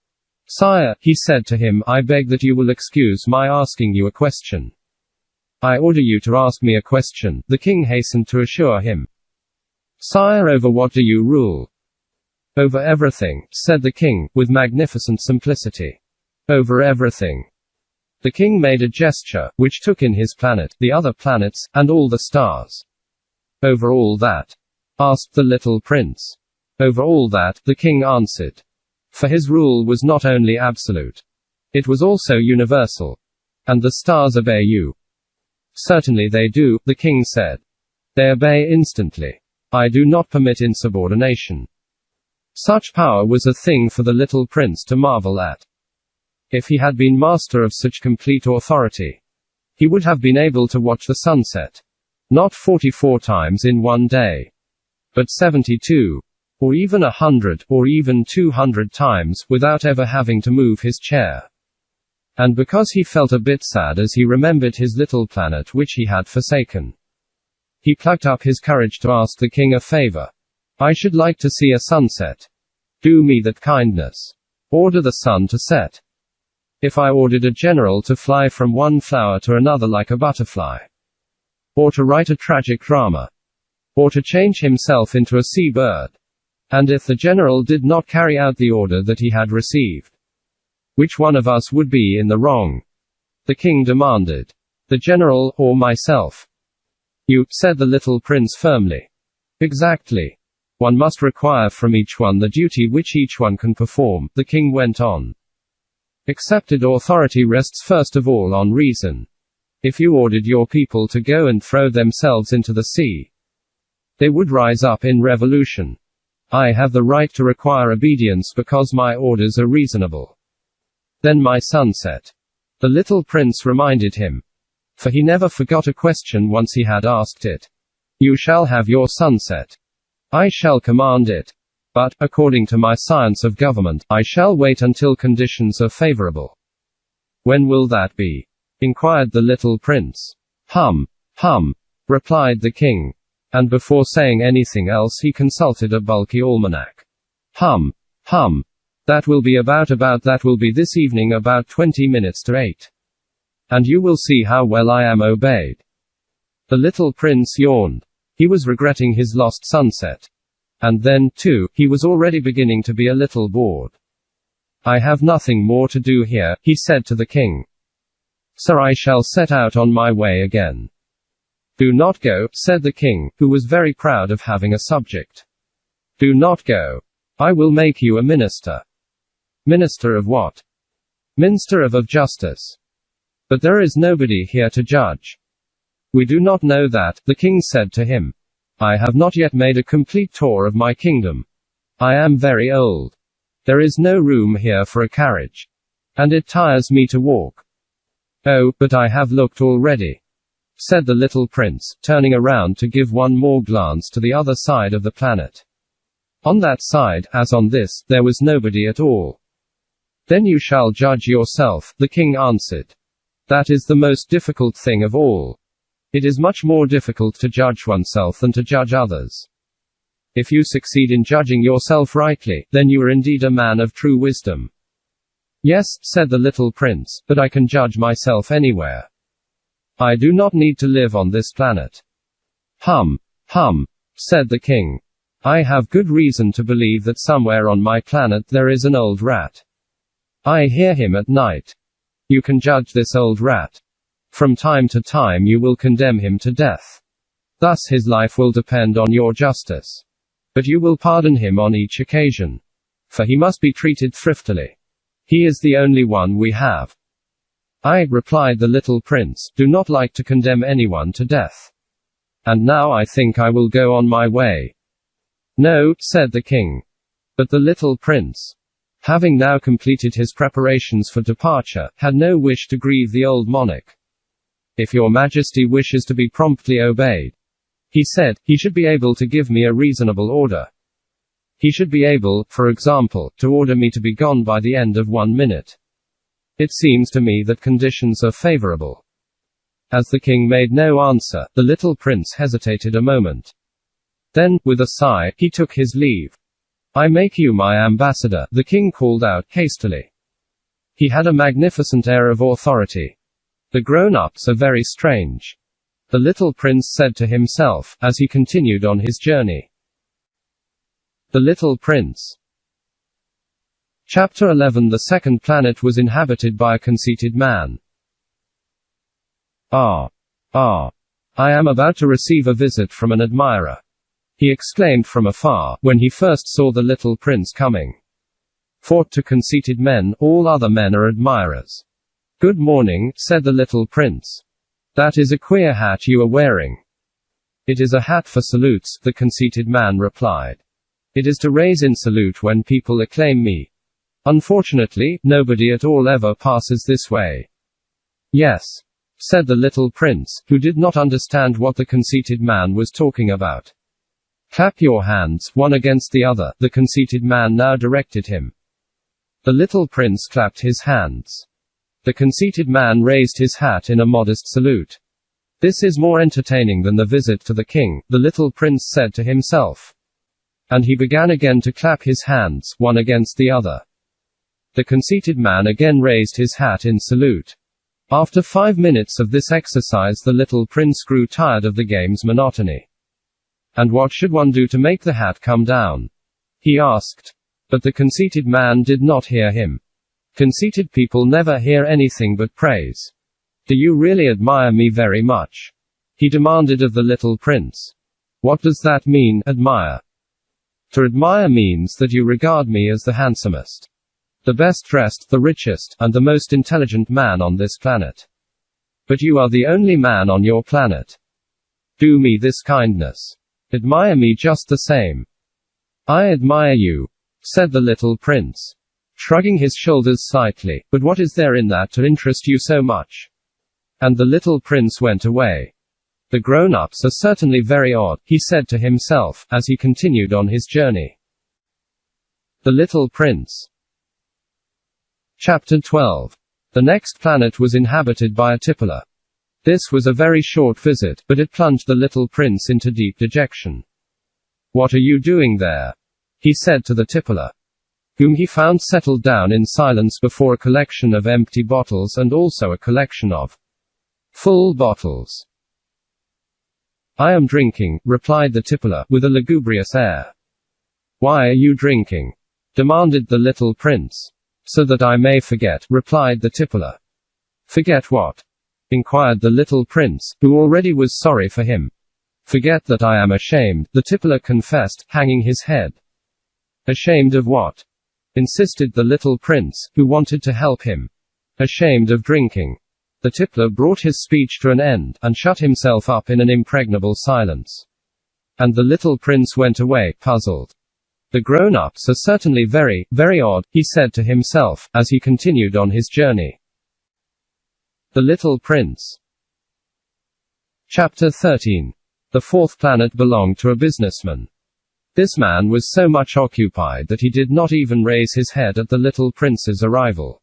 Sire, he said to him, I beg that you will excuse my asking you a question. I order you to ask me a question, the king hastened to assure him. Sire, over what do you rule? Over everything, said the king, with magnificent simplicity. Over everything. The king made a gesture, which took in his planet, the other planets, and all the stars. Over all that? Asked the little prince. Over all that, the king answered. For his rule was not only absolute. It was also universal. And the stars obey you. Certainly they do, the king said. They obey instantly. I do not permit insubordination. Such power was a thing for the little prince to marvel at. If he had been master of such complete authority, he would have been able to watch the sunset. Not 44 times in one day, but 72, or even 100, or even 200 times, without ever having to move his chair. And because he felt a bit sad as he remembered his little planet which he had forsaken, he plucked up his courage to ask the king a favor. I should like to see a sunset. Do me that kindness. Order the sun to set. If I ordered a general to fly from one flower to another like a butterfly, or to write a tragic drama, or to change himself into a sea-bird, and if the general did not carry out the order that he had received, Which one of us would be in the wrong? The king demanded. The general, or myself? You, said the little prince firmly. Exactly. One must require from each one the duty which each one can perform, the king went on. Accepted authority rests first of all on reason. If you ordered your people to go and throw themselves into the sea, they would rise up in revolution. I have the right to require obedience because my orders are reasonable. Then my sunset. The little prince reminded him. For he never forgot a question once he had asked it. You shall have your sunset. I shall command it. But, according to my science of government, I shall wait until conditions are favorable. When will that be? Inquired the little prince. Hum, replied the king. And before saying anything else he consulted a bulky almanac. Hum, that will be that will be this evening about 20 minutes to 8. And you will see how well I am obeyed. The little prince yawned. He was regretting his lost sunset. And then, too, he was already beginning to be a little bored. I have nothing more to do here, he said to the king. So I shall set out on my way again. Do not go, said the king, who was very proud of having a subject. Do not go. I will make you a minister. Minister of what? Minister of justice. But there is nobody here to judge. We do not know that, the king said to him. I have not yet made a complete tour of my kingdom. I am very old. There is no room here for a carriage. And it tires me to walk. Oh, but I have looked already, said the little prince, turning around to give one more glance to the other side of the planet. On that side, as on this, there was nobody at all. Then you shall judge yourself, the king answered. That is the most difficult thing of all. It is much more difficult to judge oneself than to judge others. If you succeed in judging yourself rightly, then you are indeed a man of true wisdom. Yes, said the little prince, but I can judge myself anywhere. I do not need to live on this planet. Hum, said the king. I have good reason to believe that somewhere on my planet there is an old rat. I hear him at night. You can judge this old rat. From time to time you will condemn him to death. Thus his life will depend on your justice. But you will pardon him on each occasion. For he must be treated thriftily. He is the only one we have. I, replied the little prince, do not like to condemn anyone to death. And now I think I will go on my way. No, said the king. But the little prince, having now completed his preparations for departure, had no wish to grieve the old monarch. If your majesty wishes to be promptly obeyed, he said, he should be able to give me a reasonable order. He should be able, for example, to order me to be gone by the end of 1 minute. It seems to me that conditions are favorable. As the king made no answer, the little prince hesitated a moment. Then, with a sigh, he took his leave. I make you my ambassador, the king called out, hastily. He had a magnificent air of authority. The grown-ups are very strange, the little prince said to himself, as he continued on his journey. The Little Prince. Chapter 11. The second planet was inhabited by a conceited man. I am about to receive a visit from an admirer, he exclaimed from afar, when he first saw the little prince coming. For, to conceited men, all other men are admirers. Good morning, said the little prince. That is a queer hat you are wearing. It is a hat for salutes, the conceited man replied. It is to raise in salute when people acclaim me. Unfortunately, nobody at all ever passes this way. Yes, said the little prince, who did not understand what the conceited man was talking about. Clap your hands, one against the other, the conceited man now directed him. The little prince clapped his hands. The conceited man raised his hat in a modest salute. This is more entertaining than the visit to the king, the little prince said to himself. And he began again to clap his hands, one against the other. The conceited man again raised his hat in salute. After 5 minutes of this exercise, the little prince grew tired of the game's monotony. And what should one do to make the hat come down? He asked. But the conceited man did not hear him. Conceited people never hear anything but praise. Do you really admire me very much? He demanded of the little prince. What does that mean, admire? To admire means that you regard me as the handsomest, the best dressed, the richest, and the most intelligent man on this planet. But you are the only man on your planet. Do me this kindness. Admire me just the same. I admire you, said the little prince, shrugging his shoulders slightly, but what is there in that to interest you so much? And the little prince went away. The grown-ups are certainly very odd, he said to himself, as he continued on his journey. The Little Prince. Chapter 12. The next planet was inhabited by a tippler. This was a very short visit, but it plunged the little prince into deep dejection. What are you doing there? He said to the tippler, whom he found settled down in silence before a collection of empty bottles and also a collection of full bottles. I am drinking, replied the tippler, with a lugubrious air. Why are you drinking? Demanded the little prince. So that I may forget, replied the tippler. Forget what? Inquired the little prince, who already was sorry for him. Forget that I am ashamed, the tippler confessed, hanging his head. Ashamed of what? Insisted the little prince, who wanted to help him. Ashamed of drinking. The tippler brought his speech to an end, and shut himself up in an impregnable silence. And the little prince went away, puzzled. The grown-ups are certainly very, very odd, he said to himself, as he continued on his journey. The Little Prince. Chapter 13. The fourth planet belonged to a businessman. This man was so much occupied that he did not even raise his head at the little prince's arrival.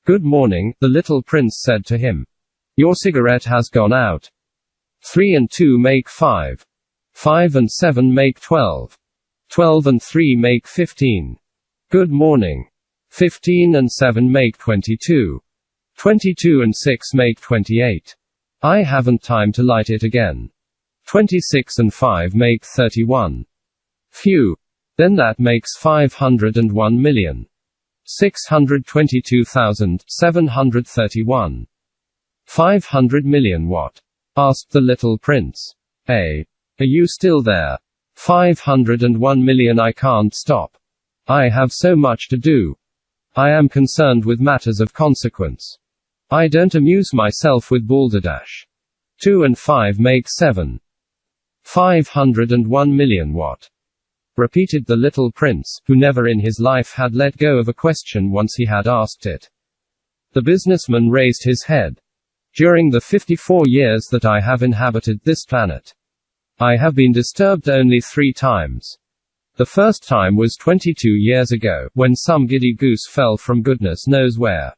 Good morning, the little prince said to him. Your cigarette has gone out. 3 and 2 make 5. 5 and 7 make 12. 12 and 3 make 15. Good morning. 15 and 7 make 22. 22 and 6 make 28. I haven't time to light it again. 26 and 5 make 31. Phew. Then that makes 501,622,731. 500 million what? Asked the little prince. Are you still there? 501 million. I can't stop. I have so much to do. I am concerned with matters of consequence. I don't amuse myself with balderdash. 2 and 5 make 7. 501 million what? Repeated the little prince, who never in his life had let go of a question once he had asked it. The businessman raised his head. During the 54 years that I have inhabited this planet, I have been disturbed only 3 times. The first time was 22 years ago, when some giddy goose fell from goodness knows where.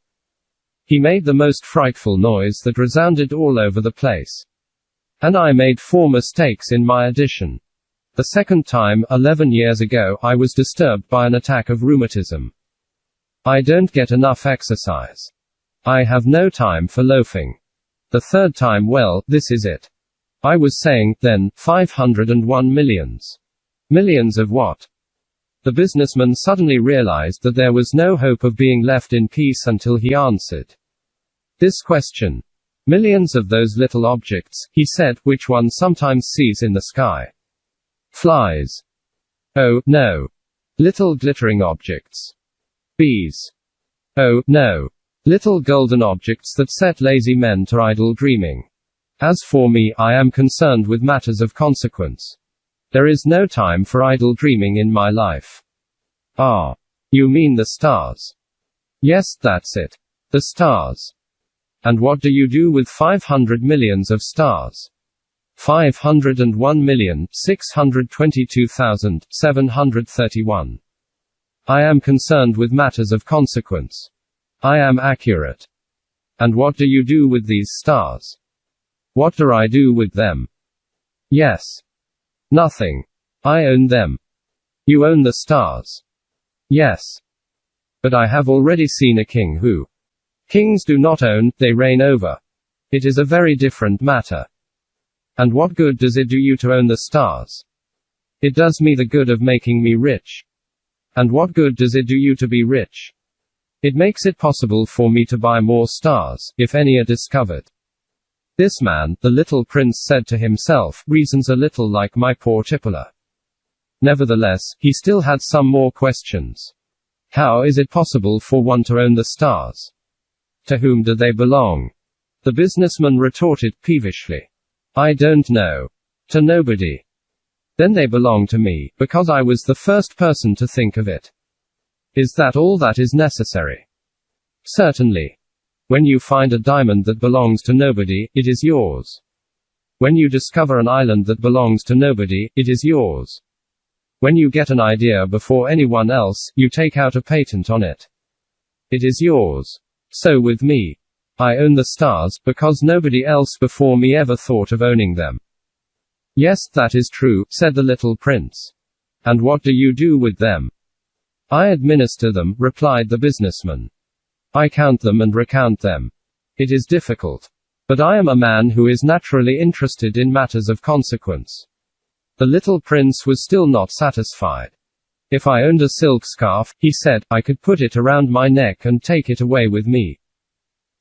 He made the most frightful noise that resounded all over the place. And I made 4 mistakes in my addition. The second time, 11 years ago, I was disturbed by an attack of rheumatism. I don't get enough exercise. I have no time for loafing. The third time, well, this is it. I was saying, then, 501 millions. Millions of what? The businessman suddenly realized that there was no hope of being left in peace until he answered this question. Millions of those little objects, he said, which one sometimes sees in the sky. Flies. Oh, no. Little glittering objects. Bees. Oh, no. Little golden objects that set lazy men to idle dreaming. As for me, I am concerned with matters of consequence. There is no time for idle dreaming in my life. Ah. You mean the stars? Yes, that's it. The stars. And what do you do with 500 millions of stars? 501,622,731. I am concerned with matters of consequence. I am accurate. And what do you do with these stars? What do I do with them? Yes. Nothing. I own them. You own the stars. Yes. But I have already seen a king who. Kings do not own, they reign over. It is a very different matter. And what good does it do you to own the stars? It does me the good of making me rich. And what good does it do you to be rich? It makes it possible for me to buy more stars, if any are discovered. This man, the little prince said to himself, reasons a little like my poor tippler. Nevertheless, he still had some more questions. How is it possible for one to own the stars? To whom do they belong? The businessman retorted peevishly. I don't know. To nobody. Then they belong to me, because I was the first person to think of it. Is that all that is necessary? Certainly. When you find a diamond that belongs to nobody, it is yours. When you discover an island that belongs to nobody, it is yours. When you get an idea before anyone else, you take out a patent on it. It is yours. So with me. I own the stars, because nobody else before me ever thought of owning them. Yes, that is true, said the little prince. And what do you do with them? I administer them, replied the businessman. I count them and recount them. It is difficult. But I am a man who is naturally interested in matters of consequence. The little prince was still not satisfied. If I owned a silk scarf, he said, I could put it around my neck and take it away with me.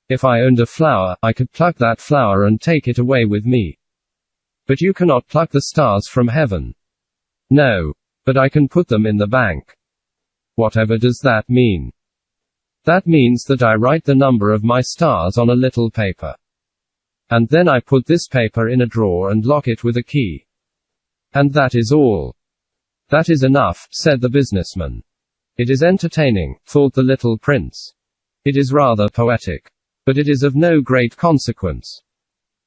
If I owned a flower, I could pluck that flower and take it away with me. But you cannot pluck the stars from heaven. No. But I can put them in the bank. Whatever does that mean? That means that I write the number of my stars on a little paper. And then I put this paper in a drawer and lock it with a key. And that is all. That is enough, said the businessman. It is entertaining, thought the little prince. It is rather poetic. But it is of no great consequence.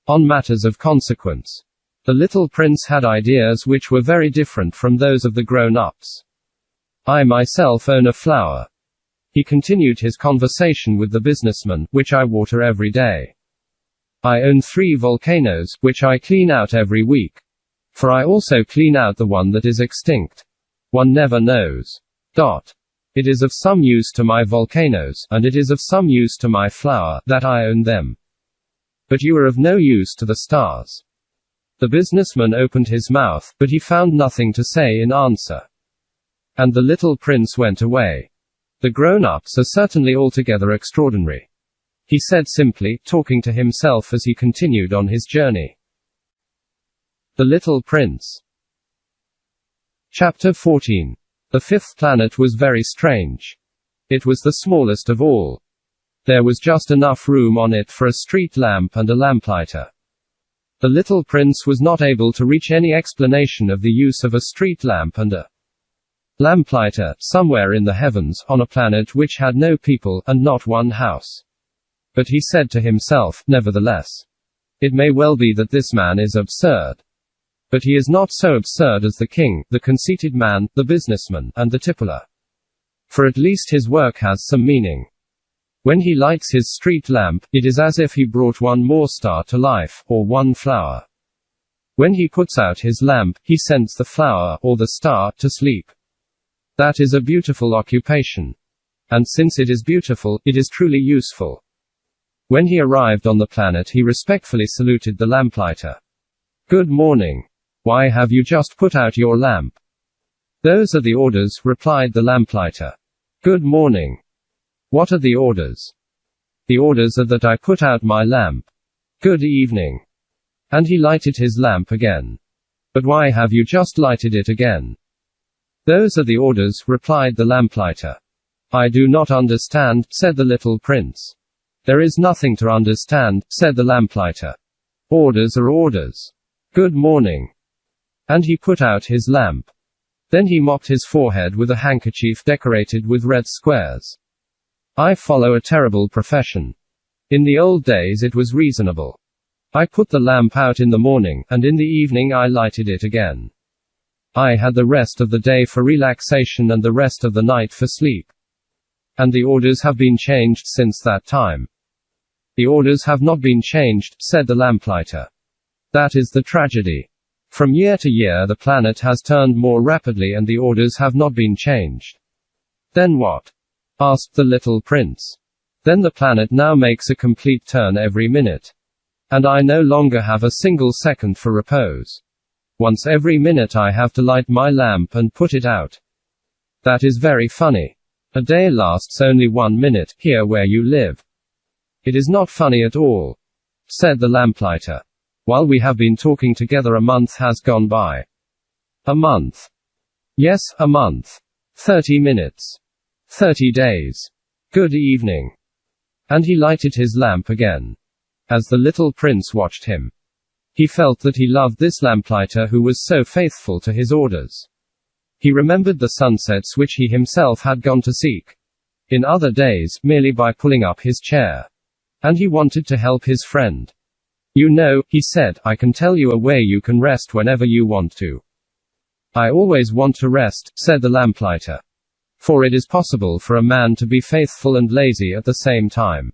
On matters of consequence, the little prince had ideas which were very different from those of the grown-ups. I myself own a flower. He continued his conversation with the businessman, which I water every day. I own 3 volcanoes, which I clean out every week. For I also clean out the one that is extinct. One never knows. It is of some use to my volcanoes, and it is of some use to my flower, that I own them. But you are of no use to the stars. The businessman opened his mouth, but he found nothing to say in answer. And the little prince went away. The grown-ups are certainly altogether extraordinary, he said simply, talking to himself as he continued on his journey. The Little Prince. Chapter 14. The 5th planet was very strange. It was the smallest of all. There was just enough room on it for a street lamp and a lamplighter. The little prince was not able to reach any explanation of the use of a street lamp and a lamplighter, somewhere in the heavens, on a planet which had no people, and not one house. But he said to himself, nevertheless, it may well be that this man is absurd. But he is not so absurd as the king, the conceited man, the businessman, and the tippler. For at least his work has some meaning. When he lights his street lamp, it is as if he brought one more star to life, or one flower. When he puts out his lamp, he sends the flower, or the star, to sleep. That is a beautiful occupation. And since it is beautiful, it is truly useful. When he arrived on the planet, he respectfully saluted the lamplighter. Good morning. Why have you just put out your lamp? Those are the orders, replied the lamplighter. Good morning. What are the orders? The orders are that I put out my lamp. Good evening. And he lighted his lamp again. But why have you just lighted it again? Those are the orders, replied the lamplighter. I do not understand, said the little prince. There is nothing to understand, said the lamplighter. Orders are orders. Good morning. And he put out his lamp. Then he mopped his forehead with a handkerchief decorated with red squares. I follow a terrible profession. In the old days it was reasonable. I put the lamp out in the morning, and in the evening I lighted it again. I had the rest of the day for relaxation and the rest of the night for sleep. And the orders have been changed since that time. The orders have not been changed, said the lamplighter. That is the tragedy. From year to year the planet has turned more rapidly and the orders have not been changed. Then what? Asked the little prince. Then the planet now makes a complete turn every minute. And I no longer have a single second for repose. Once every minute I have to light my lamp and put it out. That is very funny. A day lasts only 1 minute, here where you live. It is not funny at all, said the lamplighter. While we have been talking together, a month has gone by. A month. Yes, a month. 30 minutes. 30 days. Good evening. And he lighted his lamp again. As the little prince watched him, he felt that he loved this lamplighter who was so faithful to his orders. He remembered the sunsets which he himself had gone to seek in other days, merely by pulling up his chair. And he wanted to help his friend. You know, he said, I can tell you a way you can rest whenever you want to. I always want to rest, said the lamplighter. For it is possible for a man to be faithful and lazy at the same time.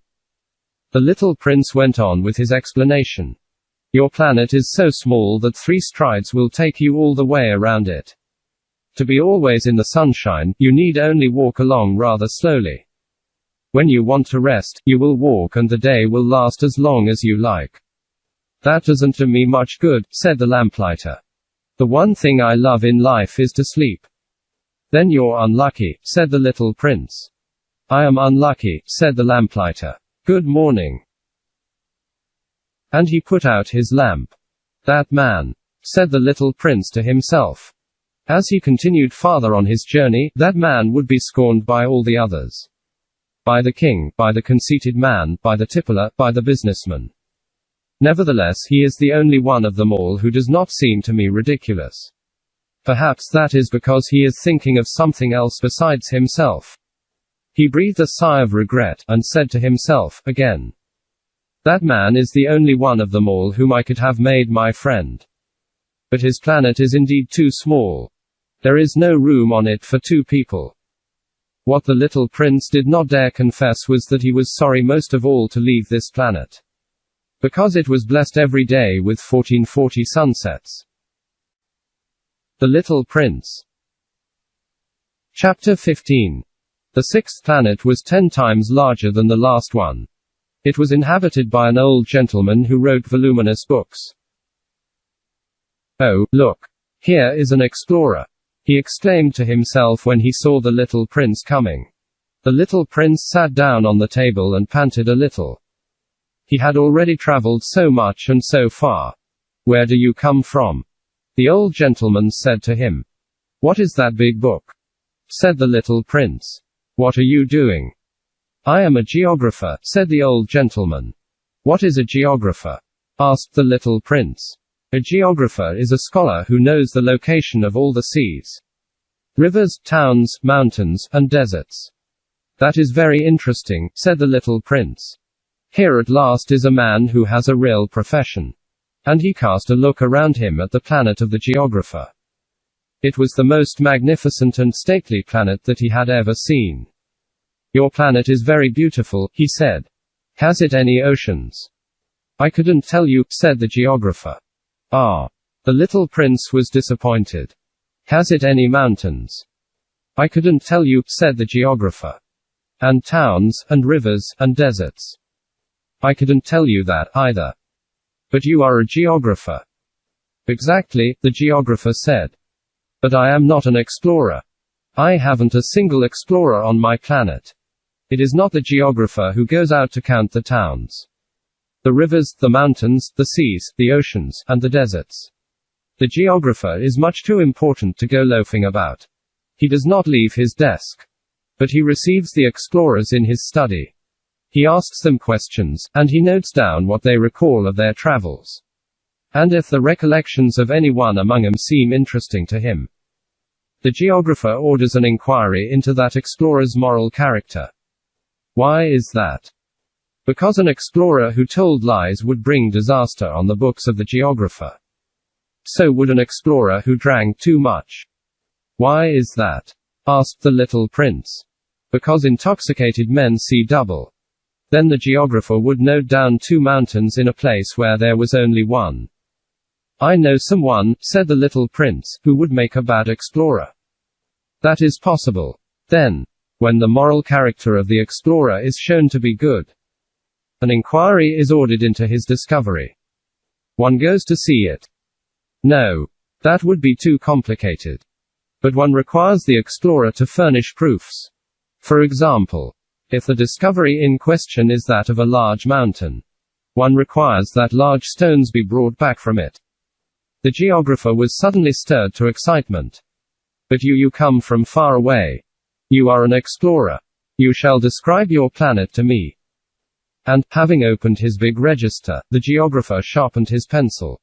The little prince went on with his explanation. Your planet is so small that 3 strides will take you all the way around it. To be always in the sunshine, you need only walk along rather slowly. When you want to rest, you will walk and the day will last as long as you like. That doesn't do me much good, said the lamplighter. The one thing I love in life is to sleep. Then you're unlucky, said the little prince. I am unlucky, said the lamplighter. Good morning. And he put out his lamp. That man, said the little prince to himself. As he continued farther on his journey, that man would be scorned by all the others. By the king, by the conceited man, by the tippler, by the businessman. Nevertheless, he is the only one of them all who does not seem to me ridiculous. Perhaps that is because he is thinking of something else besides himself. He breathed a sigh of regret, and said to himself, again, that man is the only one of them all whom I could have made my friend. But his planet is indeed too small. There is no room on it for 2 people. What the little prince did not dare confess was that he was sorry most of all to leave this planet. Because it was blessed every day with 1440 sunsets. The Little Prince. Chapter 15. The 6th planet was 10 times larger than the last one. It was inhabited by an old gentleman who wrote voluminous books. Oh, look! Here is an explorer! He exclaimed to himself when he saw the little prince coming. The little prince sat down on the table and panted a little. He had already traveled so much and so far. Where do you come from? The old gentleman said to him. What is that big book? Said the little prince. What are you doing? I am a geographer, said the old gentleman. What is a geographer? Asked the little prince. A geographer is a scholar who knows the location of all the seas, rivers, towns, mountains, and deserts. That is very interesting, said the little prince. Here at last is a man who has a real profession. And he cast a look around him at the planet of the geographer. It was the most magnificent and stately planet that he had ever seen. Your planet is very beautiful, he said. Has it any oceans? I couldn't tell you, said the geographer. Ah. The little prince was disappointed. Has it any mountains? I couldn't tell you, said the geographer. And towns, and rivers, and deserts? I couldn't tell you that, either. But you are a geographer. Exactly, the geographer said. But I am not an explorer. I haven't a single explorer on my planet. It is not the geographer who goes out to count the towns, the rivers, the mountains, the seas, the oceans, and the deserts. The geographer is much too important to go loafing about. He does not leave his desk. But he receives the explorers in his study. He asks them questions, and he notes down what they recall of their travels. And if the recollections of any one among them seem interesting to him, the geographer orders an inquiry into that explorer's moral character. Why is that? Because an explorer who told lies would bring disaster on the books of the geographer. So would an explorer who drank too much. Why is that? Asked the little prince. Because intoxicated men see double. Then the geographer would note down 2 mountains in a place where there was only one. I know someone, said the little prince, who would make a bad explorer. That is possible. Then, when the moral character of the explorer is shown to be good, an inquiry is ordered into his discovery. One goes to see it. No. That would be too complicated. But one requires the explorer to furnish proofs. For example, if the discovery in question is that of a large mountain, one requires that large stones be brought back from it. The geographer was suddenly stirred to excitement. But you come from far away. You are an explorer. You shall describe your planet to me. And, having opened his big register, the geographer sharpened his pencil.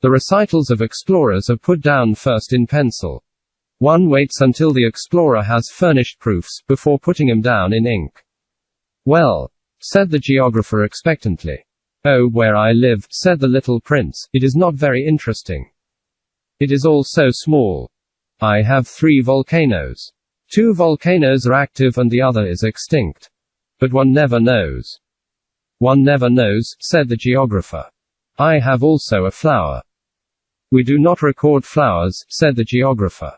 The recitals of explorers are put down first in pencil. One waits until the explorer has furnished proofs, before putting them down in ink. Well, said the geographer expectantly. Oh, where I live, said the little prince, it is not very interesting. It is all so small. I have 3 volcanoes. 2 volcanoes are active and the other is extinct. But one never knows. One never knows, said the geographer. I have also a flower. We do not record flowers, said the geographer.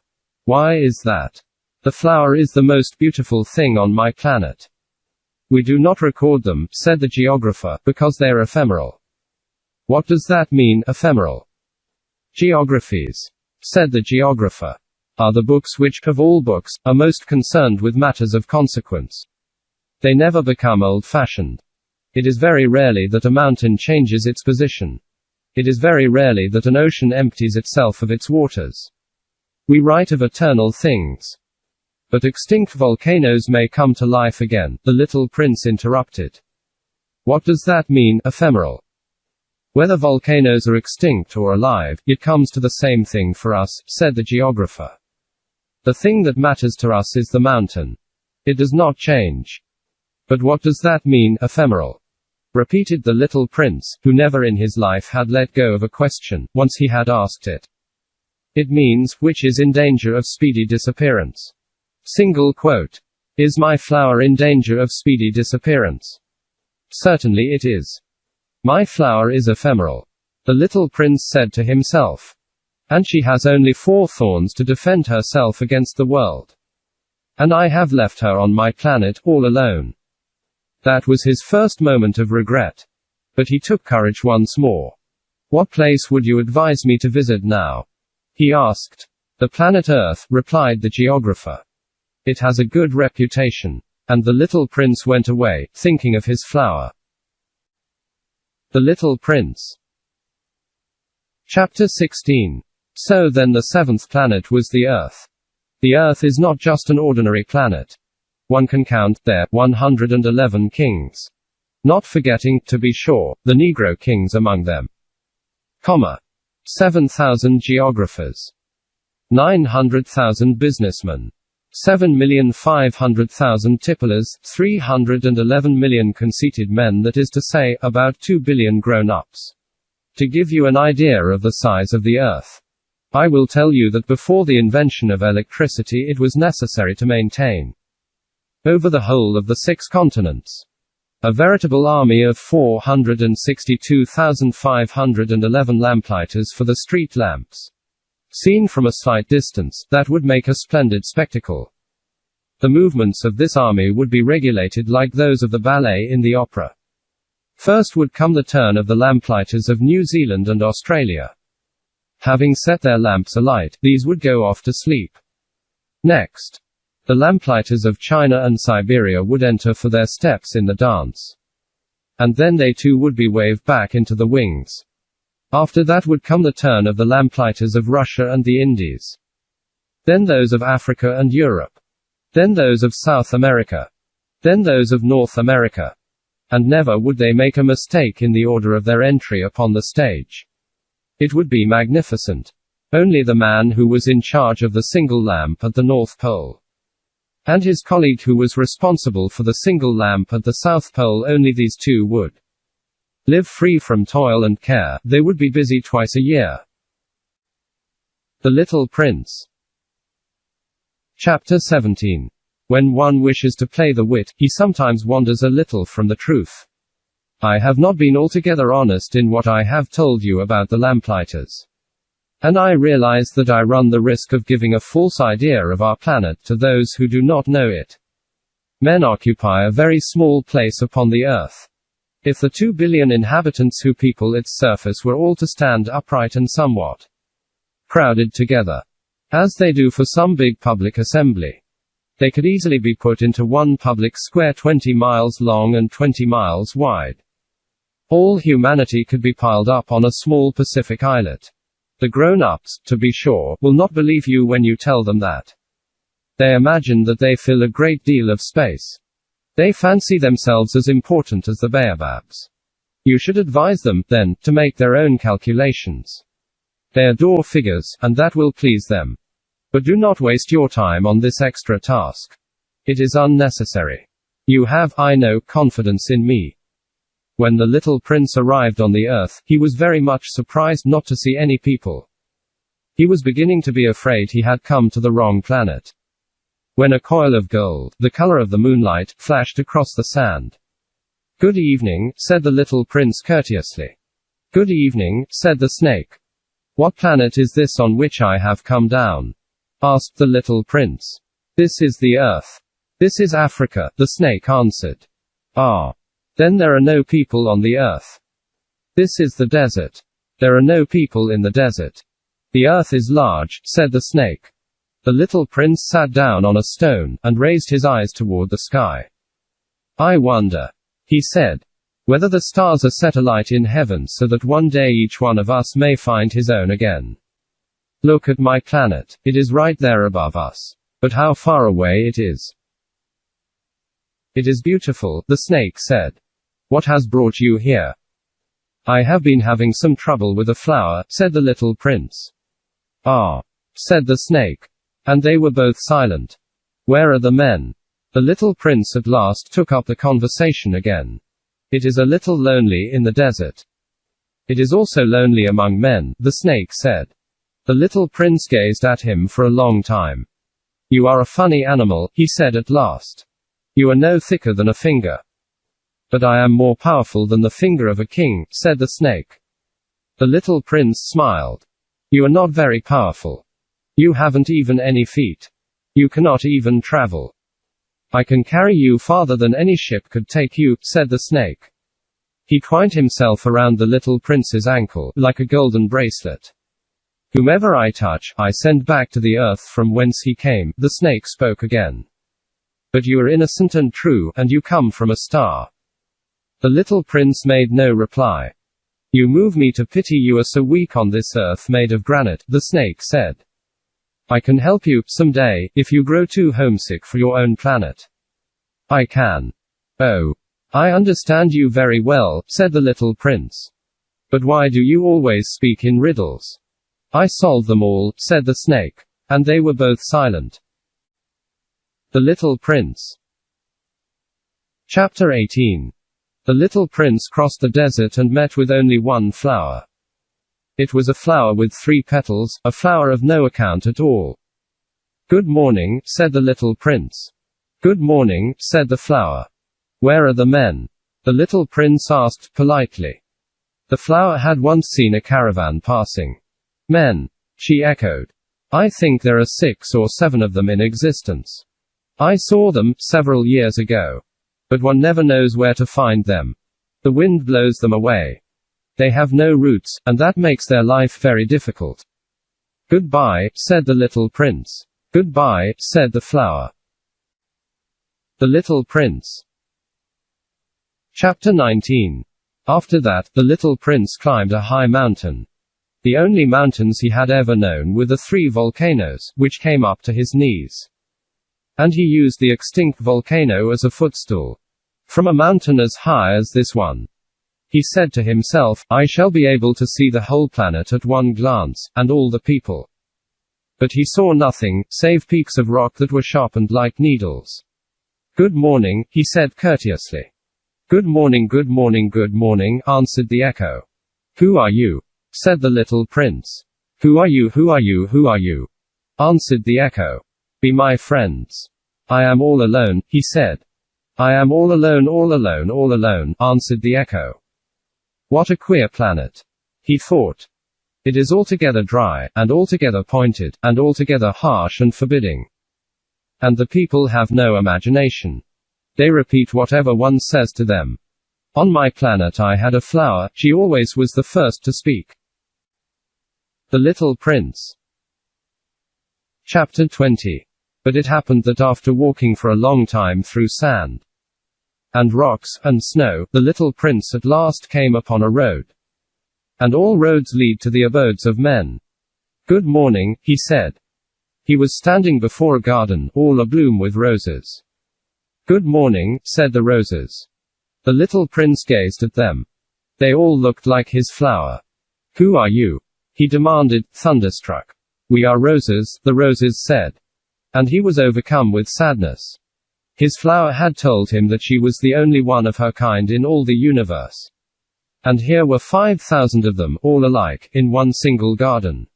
Why is that? The flower is the most beautiful thing on my planet. We do not record them, said the geographer, because they're ephemeral. What does that mean, ephemeral? Geographies, said the geographer, are the books which, of all books, are most concerned with matters of consequence. They never become old-fashioned. It is very rarely that a mountain changes its position. It is very rarely that an ocean empties itself of its waters. We write of eternal things. But extinct volcanoes may come to life again, the little prince interrupted. What does that mean, ephemeral? Whether volcanoes are extinct or alive, it comes to the same thing for us, said the geographer. The thing that matters to us is the mountain. It does not change. But what does that mean, ephemeral? Repeated the little prince, who never in his life had let go of a question, once he had asked it. It means, which is in danger of speedy disappearance. Single quote. Is my flower in danger of speedy disappearance? Certainly it is. My flower is ephemeral, the little prince said to himself. And she has only 4 thorns to defend herself against the world. And I have left her on my planet, all alone. That was his first moment of regret. But he took courage once more. What place would you advise me to visit now? He asked. The planet Earth, replied the geographer. It has a good reputation. And the little prince went away, thinking of his flower. The Little Prince. Chapter 16. So then the 7th planet was the Earth. The Earth is not just an ordinary planet. One can count, there, 111 kings. Not forgetting, to be sure, the Negro kings among them. 7,000 geographers. 900,000 businessmen. 7,500,000 tipplers, 311 million conceited men, that is to say, about 2 billion grown-ups. To give you an idea of the size of the Earth, I will tell you that before the invention of electricity it was necessary to maintain, over the whole of the 6 continents, a veritable army of 462,511 lamplighters for the street lamps. Seen from a slight distance, that would make a splendid spectacle. The movements of this army would be regulated like those of the ballet in the opera. First would come the turn of the lamplighters of New Zealand and Australia. Having set their lamps alight, these would go off to sleep. Next, the lamplighters of China and Siberia would enter for their steps in the dance. And then they too would be waved back into the wings. After that would come the turn of the lamplighters of Russia and the Indies. Then those of Africa and Europe. Then those of South America. Then those of North America. And never would they make a mistake in the order of their entry upon the stage. It would be magnificent. Only the man who was in charge of the single lamp at the North Pole, and his colleague who was responsible for the single lamp at the South Pole, only these 2 would live free from toil and care. They would be busy twice a year. The Little Prince. Chapter 17. When one wishes to play the wit, he sometimes wanders a little from the truth. I have not been altogether honest in what I have told you about the lamplighters. And I realize that I run the risk of giving a false idea of our planet to those who do not know it. Men occupy a very small place upon the Earth. If the 2 billion inhabitants who people its surface were all to stand upright and somewhat crowded together, as they do for some big public assembly, They could easily be put into one public square 20 miles long and 20 miles wide. All humanity could be piled up on a small Pacific islet. The grown-ups, to be sure, will not believe you when you tell them that. They imagine that they fill a great deal of space. They fancy themselves as important as the baobabs. You should advise them, then, to make their own calculations. They adore figures, and that will please them. But do not waste your time on this extra task. It is unnecessary. You have, I know, confidence in me. When the little prince arrived on the earth, he was very much surprised not to see any people. He was beginning to be afraid he had come to the wrong planet. When a coil of gold, the color of the moonlight, flashed across the sand. "Good evening," said the little prince courteously. "Good evening," said the snake. "What planet is this on which I have come down?" asked the little prince. "This is the earth." "This is Africa," the snake answered. "Ah. Then there are no people on the earth." "This is the desert." "There are no people in the desert." "The earth is large," said the snake. The little prince sat down on a stone, and raised his eyes toward the sky. "I wonder," he said, "whether the stars are set alight in heaven so that one day each one of us may find his own again. Look at my planet, it is right there above us. But how far away it is." "It is beautiful," the snake said. "What has brought you here?" "I have been having some trouble with a flower," said the little prince. "Ah," said the snake. And they were both silent. "Where are the men?" The little prince at last took up the conversation again. "It is a little lonely in the desert." "It is also lonely among men," the snake said. The little prince gazed at him for a long time. "You are a funny animal," he said at last. "You are no thicker than a finger." "But I am more powerful than the finger of a king," said the snake. The little prince smiled. "You are not very powerful. You haven't even any feet. You cannot even travel." "I can carry you farther than any ship could take you," said the snake. He twined himself around the little prince's ankle, like a golden bracelet. "Whomever I touch, I send back to the earth from whence he came," the snake spoke again. "But you are innocent and true, and you come from a star." The little prince made no reply. "You move me to pity you are so weak on this earth made of granite," the snake said. "I can help you, someday, if you grow too homesick for your own planet." "I can." "Oh. I understand you very well," said the little prince. "But why do you always speak in riddles?" "I solve them all," said the snake. And they were both silent. The Little Prince. Chapter 18. The little prince crossed the desert and met with only one flower. It was a flower with 3 petals, a flower of no account at all. "Good morning," said the little prince. "Good morning," said the flower. "Where are the men?" the little prince asked politely. The flower had once seen a caravan passing. "Men?" she echoed. "I think there are 6 or 7 of them in existence. I saw them, several years ago. But one never knows where to find them. The wind blows them away. They have no roots, and that makes their life very difficult." "Goodbye," said the little prince. "Goodbye," said the flower. The Little Prince. Chapter 19. After that, the little prince climbed a high mountain. The only mountains he had ever known were the 3 volcanoes, which came up to his knees. And he used the extinct volcano as a footstool. From a mountain as high as this one, he said to himself, "I shall be able to see the whole planet at one glance, and all the people." But he saw nothing, save peaks of rock that were sharpened like needles. "Good morning," he said courteously. "Good morning, good morning, good morning," answered the echo. "Who are you?" said the little prince. "Who are you, who are you, who are you?" answered the echo. "Be my friends." "I am all alone," he said. "I am all alone, all alone, all alone," answered the echo. What a queer planet, he thought. It is altogether dry, and altogether pointed, and altogether harsh and forbidding. And the people have no imagination. They repeat whatever one says to them. On my planet I had a flower, she always was the first to speak. The Little Prince. Chapter 20. But it happened that after walking for a long time through sand and rocks and snow, the little prince at last came upon a road. And all roads lead to the abodes of men. "Good morning," he said. He was standing before a garden, all abloom with roses. "Good morning," said the roses. The little prince gazed at them. They all looked like his flower. "Who are you?" he demanded, thunderstruck. "We are roses," the roses said. And he was overcome with sadness. His flower had told him that she was the only one of her kind in all the universe. And here were 5,000 of them, all alike, in one single garden.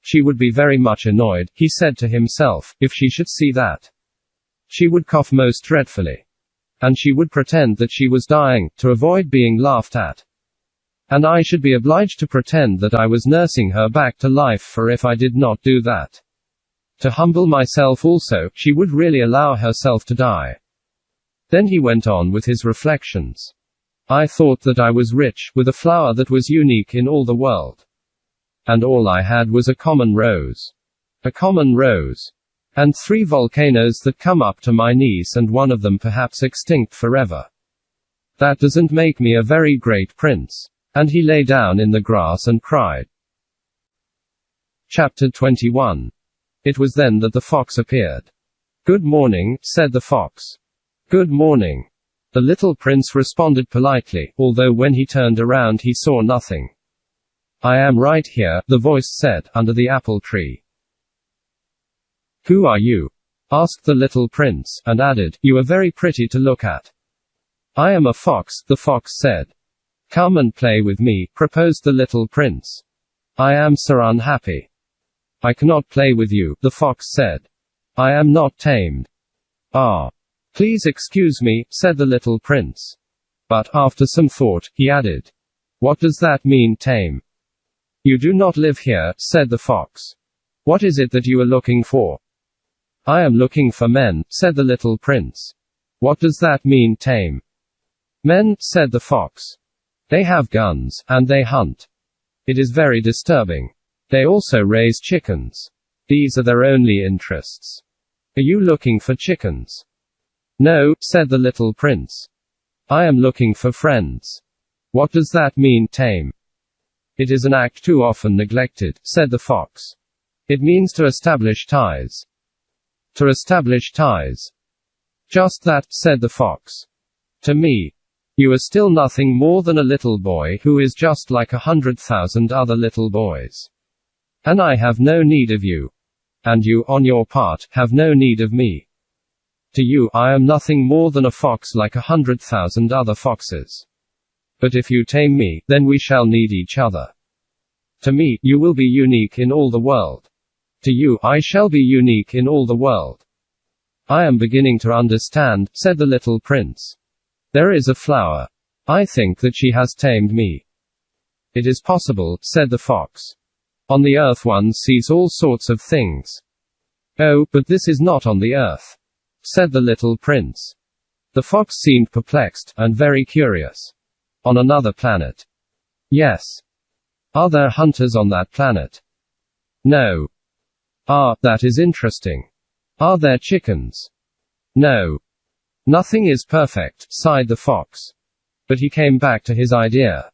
She would be very much annoyed, he said to himself, if she should see that. She would cough most dreadfully. And she would pretend that she was dying, to avoid being laughed at. And I should be obliged to pretend that I was nursing her back to life, for if I did not do that, to humble myself also, she would really allow herself to die. Then he went on with his reflections. I thought that I was rich, with a flower that was unique in all the world. And all I had was a common rose. A common rose. And 3 volcanoes that come up to my knees, and one of them perhaps extinct forever. That doesn't make me a very great prince. And he lay down in the grass and cried. Chapter 21. It was then that the fox appeared. "Good morning," said the fox. "Good morning." The little prince responded politely, although when he turned around he saw nothing. "I am right here," the voice said, "under the apple tree." "Who are you?" asked the little prince, and added, "You are very pretty to look at." "I am a fox," the fox said. "Come and play with me," proposed the little prince. "I am so unhappy." "I cannot play with you," the fox said. "I am not tamed." "Ah. Please excuse me," said the little prince. But, after some thought, he added, "What does that mean, tame?" "You do not live here," said the fox. "What is it that you are looking for?" "I am looking for men," said the little prince. "What does that mean, tame?" "Men," said the fox. "They have guns, and they hunt. It is very disturbing. They also raise chickens. These are their only interests. Are you looking for chickens?" "No," said the little prince. "I am looking for friends." "What does that mean, tame?" "It is an act too often neglected," said the fox. "It means to establish ties." "To establish ties." "Just that," said the fox. "To me. You are still nothing more than a little boy who is just like 100,000 other little boys. And I have no need of you. And you, on your part, have no need of me. To you, I am nothing more than a fox like 100,000 other foxes. But if you tame me, then we shall need each other. To me, you will be unique in all the world. To you, I shall be unique in all the world." "I am beginning to understand," said the little prince. "There is a flower. I think that she has tamed me." "It is possible," said the fox. "On the earth one sees all sorts of things." "Oh, but this is not on the earth," said the little prince. The fox seemed perplexed, and very curious. "On another planet?" "Yes." "Are there hunters on that planet?" "No." "Ah, that is interesting. Are there chickens?" "No." "Nothing is perfect," sighed the fox. But he came back to his idea.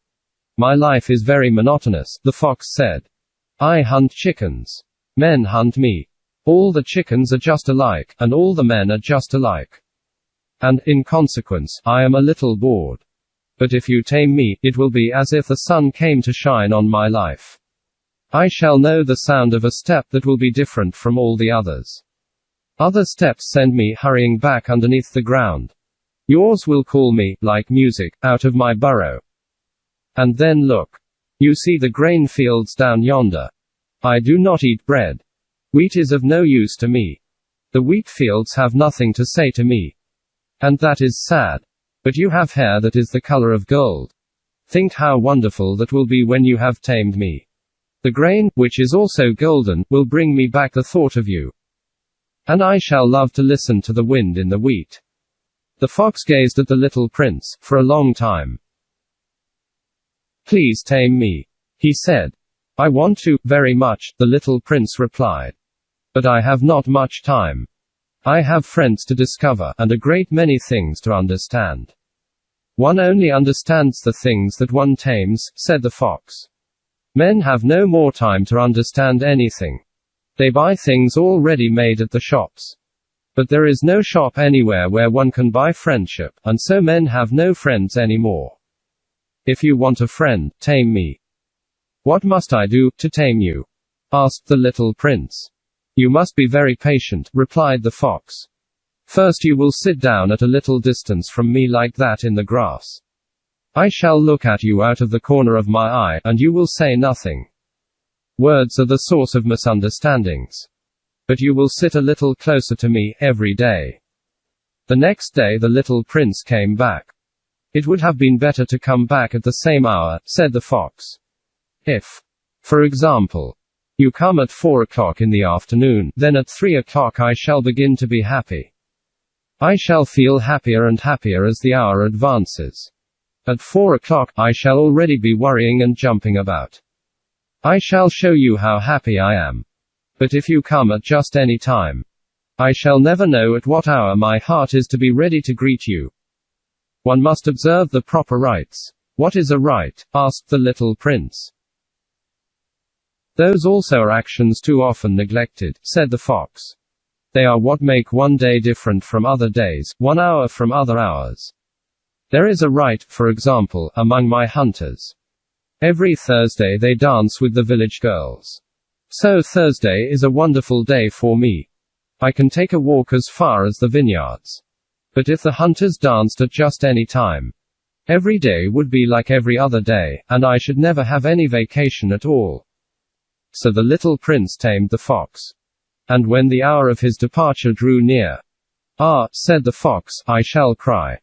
"My life is very monotonous," the fox said. "I hunt chickens. Men hunt me. All the chickens are just alike, and all the men are just alike. And, in consequence, I am a little bored. But if you tame me, it will be as if the sun came to shine on my life. I shall know the sound of a step that will be different from all the others. Other steps send me hurrying back underneath the ground. Yours will call me, like music, out of my burrow. And then look. You see the grain fields down yonder. I do not eat bread. Wheat is of no use to me. The wheat fields have nothing to say to me. And that is sad. But you have hair that is the color of gold. Think how wonderful that will be when you have tamed me. The grain, which is also golden, will bring me back the thought of you. And I shall love to listen to the wind in the wheat." The fox gazed at the little prince, for a long time. "Please tame me," he said. "I want to, very much," the little prince replied. "But I have not much time. I have friends to discover, and a great many things to understand. One only understands the things that one tames, said the fox. Men have no more time to understand anything. They buy things already made at the shops. But there is no shop anywhere where one can buy friendship, and so men have no friends anymore. If you want a friend, tame me. What must I do to tame you? Asked the little prince. You must be very patient, replied the fox. First you will sit down at a little distance from me like that in the grass. I shall look at you out of the corner of my eye, and you will say nothing. Words are the source of misunderstandings. But you will sit a little closer to me, every day. The next day the little prince came back. It would have been better to come back at the same hour, said the fox. If, for example, you come at 4 o'clock in the afternoon, then at 3 o'clock I shall begin to be happy. I shall feel happier and happier as the hour advances. At 4 o'clock, I shall already be worrying and jumping about. I shall show you how happy I am. But if you come at just any time, I shall never know at what hour my heart is to be ready to greet you. One must observe the proper rites. What is a rite? Asked the little prince. Those also are actions too often neglected, said the fox. They are what make one day different from other days, 1 hour from other hours. There is a rite, for example, among my hunters. Every Thursday they dance with the village girls. So Thursday is a wonderful day for me. I can take a walk as far as the vineyards. But if the hunters danced at just any time, every day would be like every other day, and I should never have any vacation at all. So the little prince tamed the fox. And when the hour of his departure drew near, "Ah," said the fox, "I shall cry."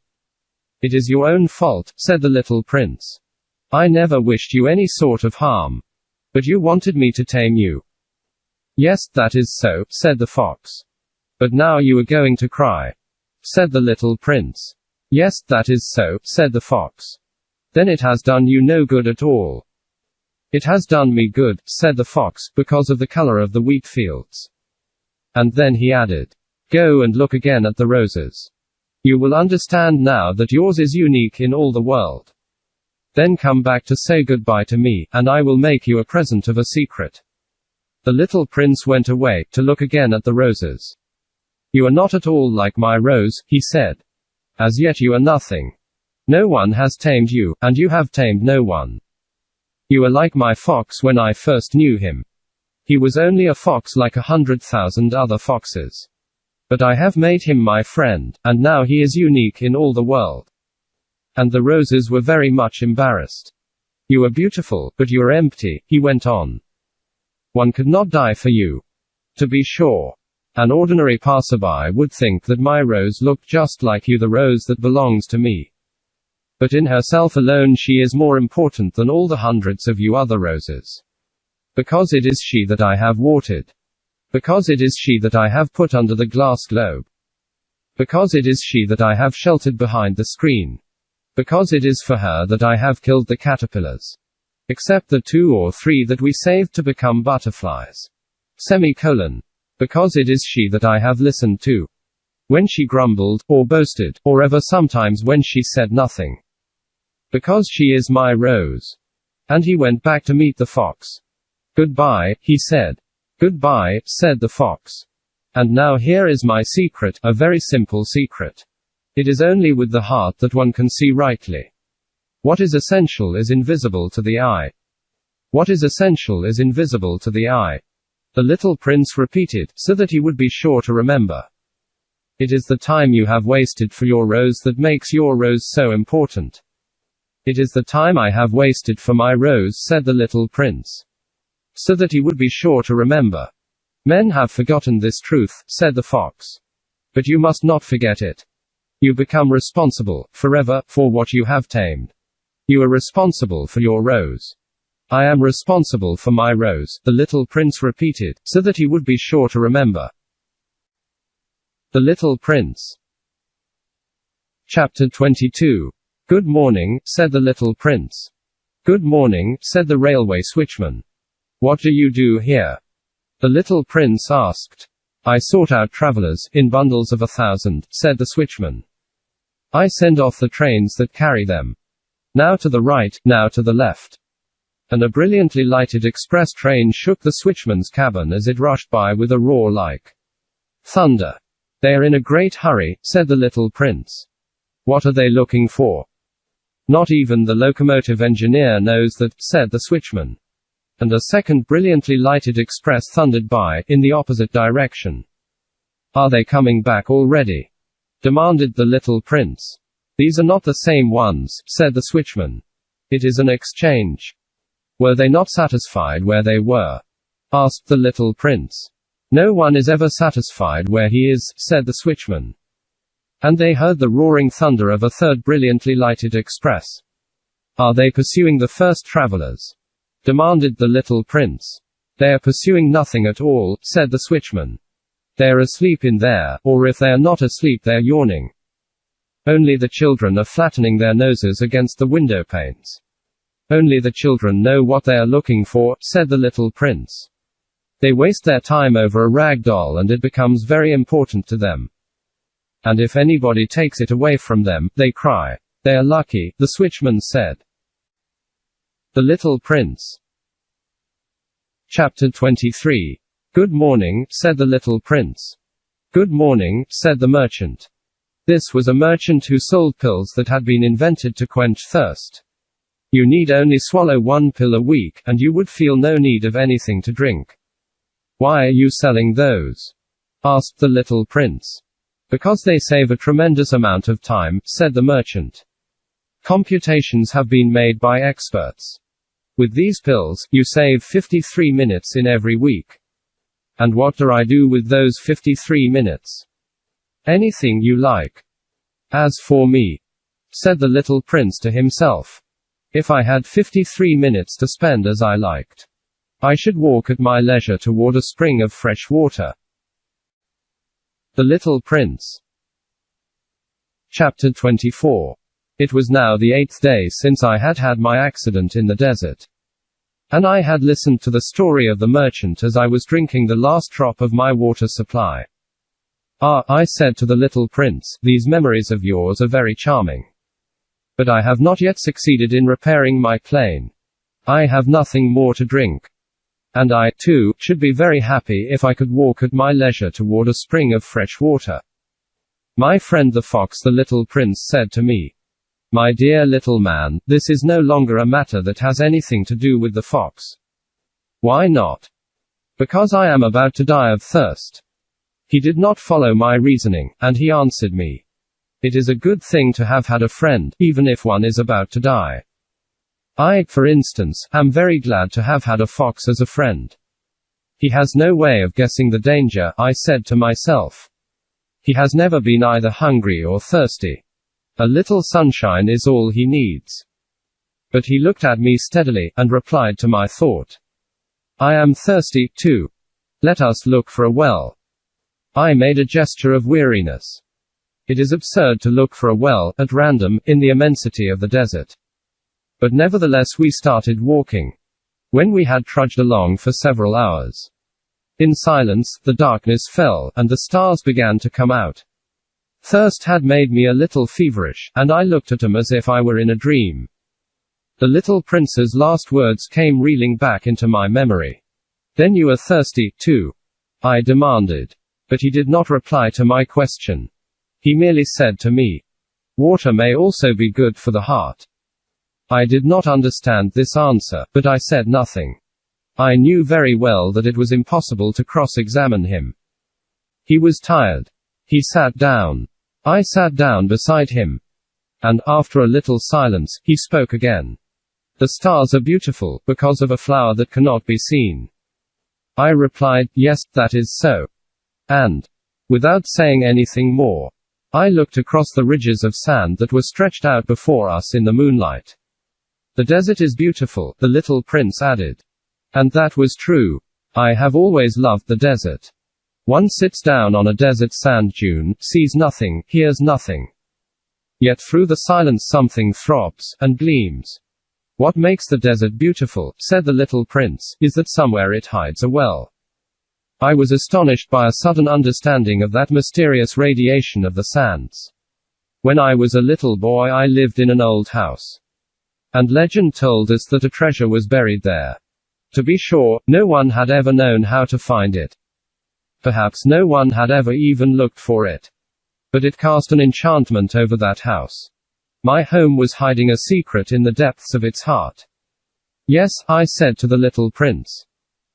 "It is your own fault," said the little prince. "I never wished you any sort of harm. But you wanted me to tame you." "Yes, that is so," said the fox. "But now you are going to cry," said the little prince. "Yes, that is so," said the fox. "Then it has done you no good at all." "It has done me good," said the fox, "because of the color of the wheat fields." And then he added, "Go and look again at the roses. You will understand now that yours is unique in all the world. Then come back to say goodbye to me, and I will make you a present of a secret." The little prince went away, to look again at the roses. "You are not at all like my rose," he said. "As yet you are nothing. No one has tamed you, and you have tamed no one. You are like my fox when I first knew him. He was only a fox like 100,000 other foxes. But I have made him my friend, and now he is unique in all the world." And the roses were very much embarrassed. "You are beautiful, but you are empty," he went on. "One could not die for you. To be sure. An ordinary passerby would think that my rose looked just like you, the rose that belongs to me. But in herself alone she is more important than all the hundreds of you other roses. Because it is she that I have watered. Because it is she that I have put under the glass globe. Because it is she that I have sheltered behind the screen. Because it is for her that I have killed the caterpillars. Except the 2 or 3 that we saved to become butterflies. Semicolon. Because it is she that I have listened to. When she grumbled, or boasted, or ever sometimes when she said nothing. Because she is my rose." And he went back to meet the fox. "Goodbye," he said. "Goodbye," said the fox. "And now here is my secret, a very simple secret. It is only with the heart that one can see rightly. What is essential is invisible to the eye. What is essential is invisible to the eye." The little prince repeated, so that he would be sure to remember. "It is the time you have wasted for your rose that makes your rose so important." "It is the time I have wasted for my rose," said the little prince. So that he would be sure to remember. "Men have forgotten this truth," said the fox. "But you must not forget it. You become responsible, forever, for what you have tamed. You are responsible for your rose." "I am responsible for my rose," the little prince repeated, so that he would be sure to remember. The Little Prince. Chapter 22. "Good morning," said the little prince. "Good morning," said the railway switchman. "What do you do here?" the little prince asked. I sort out travelers, in bundles of 1,000, said the switchman. I send off the trains that carry them. Now to the right, now to the left. And a brilliantly lighted express train shook the switchman's cabin as it rushed by with a roar like thunder. They're in a great hurry, said the little prince. What are they looking for? Not even the locomotive engineer knows that, said the switchman. And a second brilliantly lighted express thundered by, in the opposite direction. Are they coming back already? Demanded the little prince. These are not the same ones, said the switchman. It is an exchange. Were they not satisfied where they were? Asked the little prince. No one is ever satisfied where he is, said the switchman. And they heard the roaring thunder of a third brilliantly lighted express. Are they pursuing the first travelers? Demanded the little prince. They are pursuing nothing at all, said the switchman. They are asleep in there, or if they are not asleep they are yawning. Only the children are flattening their noses against the window panes. Only the children know what they are looking for, said the little prince. They waste their time over a rag doll and it becomes very important to them. And if anybody takes it away from them, they cry. They are lucky, the switchman said. The Little Prince. Chapter 23. Good morning, said the little prince. Good morning, said the merchant. This was a merchant who sold pills that had been invented to quench thirst. You need only swallow one pill a week, and you would feel no need of anything to drink. Why are you selling those? Asked the little prince. Because they save a tremendous amount of time, said the merchant. Computations have been made by experts. With these pills, you save 53 minutes in every week. And what do I do with those 53 minutes? Anything you like. As for me, said the little prince to himself, if I had 53 minutes to spend as I liked, I should walk at my leisure toward a spring of fresh water. The Little Prince. Chapter 24. It was now the 8th day since I had had my accident in the desert. And I had listened to the story of the merchant as I was drinking the last drop of my water supply. Ah, I said to the little prince, these memories of yours are very charming. But I have not yet succeeded in repairing my plane. I have nothing more to drink. And I, too, should be very happy if I could walk at my leisure toward a spring of fresh water. My friend the fox, the little prince, said to me, my dear little man, this is no longer a matter that has anything to do with the fox. Why not? Because I am about to die of thirst. He did not follow my reasoning, and he answered me, it is a good thing to have had a friend, even if one is about to die. I, for instance, am very glad to have had a fox as a friend. He has no way of guessing the danger, I said to myself. He has never been either hungry or thirsty. A little sunshine is all he needs. But he looked at me steadily, and replied to my thought. I am thirsty, too. Let us look for a well. I made a gesture of weariness. It is absurd to look for a well, at random, in the immensity of the desert. But nevertheless we started walking. When we had trudged along for several hours. In silence, the darkness fell, and the stars began to come out. Thirst had made me a little feverish, and I looked at him as if I were in a dream. The little prince's last words came reeling back into my memory. Then you are thirsty, too? I demanded. But he did not reply to my question. He merely said to me, water may also be good for the heart. I did not understand this answer, but I said nothing. I knew very well that it was impossible to cross-examine him. He was tired. He sat down. I sat down beside him. And, after a little silence, he spoke again. The stars are beautiful, because of a flower that cannot be seen. I replied, yes, that is so. And, without saying anything more, I looked across the ridges of sand that were stretched out before us in the moonlight. The desert is beautiful, the little prince added. And that was true. I have always loved the desert. One sits down on a desert sand dune, sees nothing, hears nothing. Yet through the silence something throbs, and gleams. What makes the desert beautiful, said the little prince, is that somewhere it hides a well. I was astonished by a sudden understanding of that mysterious radiation of the sands. When I was a little boy, I lived in an old house. And legend told us that a treasure was buried there. To be sure, no one had ever known how to find it. Perhaps no one had ever even looked for it. But it cast an enchantment over that house. My home was hiding a secret in the depths of its heart. Yes, I said to the little prince.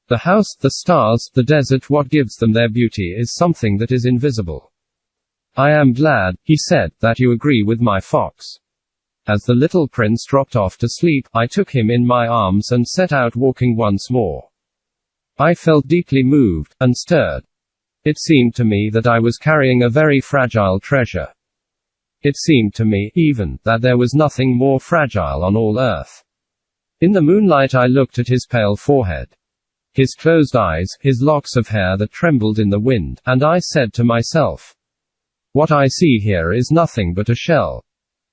The house, the stars, the desert, what gives them their beauty is something that is invisible. I am glad, he said, that you agree with my fox. As the little prince dropped off to sleep, I took him in my arms and set out walking once more. I felt deeply moved, and stirred. It seemed to me that I was carrying a very fragile treasure. It seemed to me, even, that there was nothing more fragile on all earth. In the moonlight I looked at his pale forehead, his closed eyes, his locks of hair that trembled in the wind, and I said to myself, what I see here is nothing but a shell.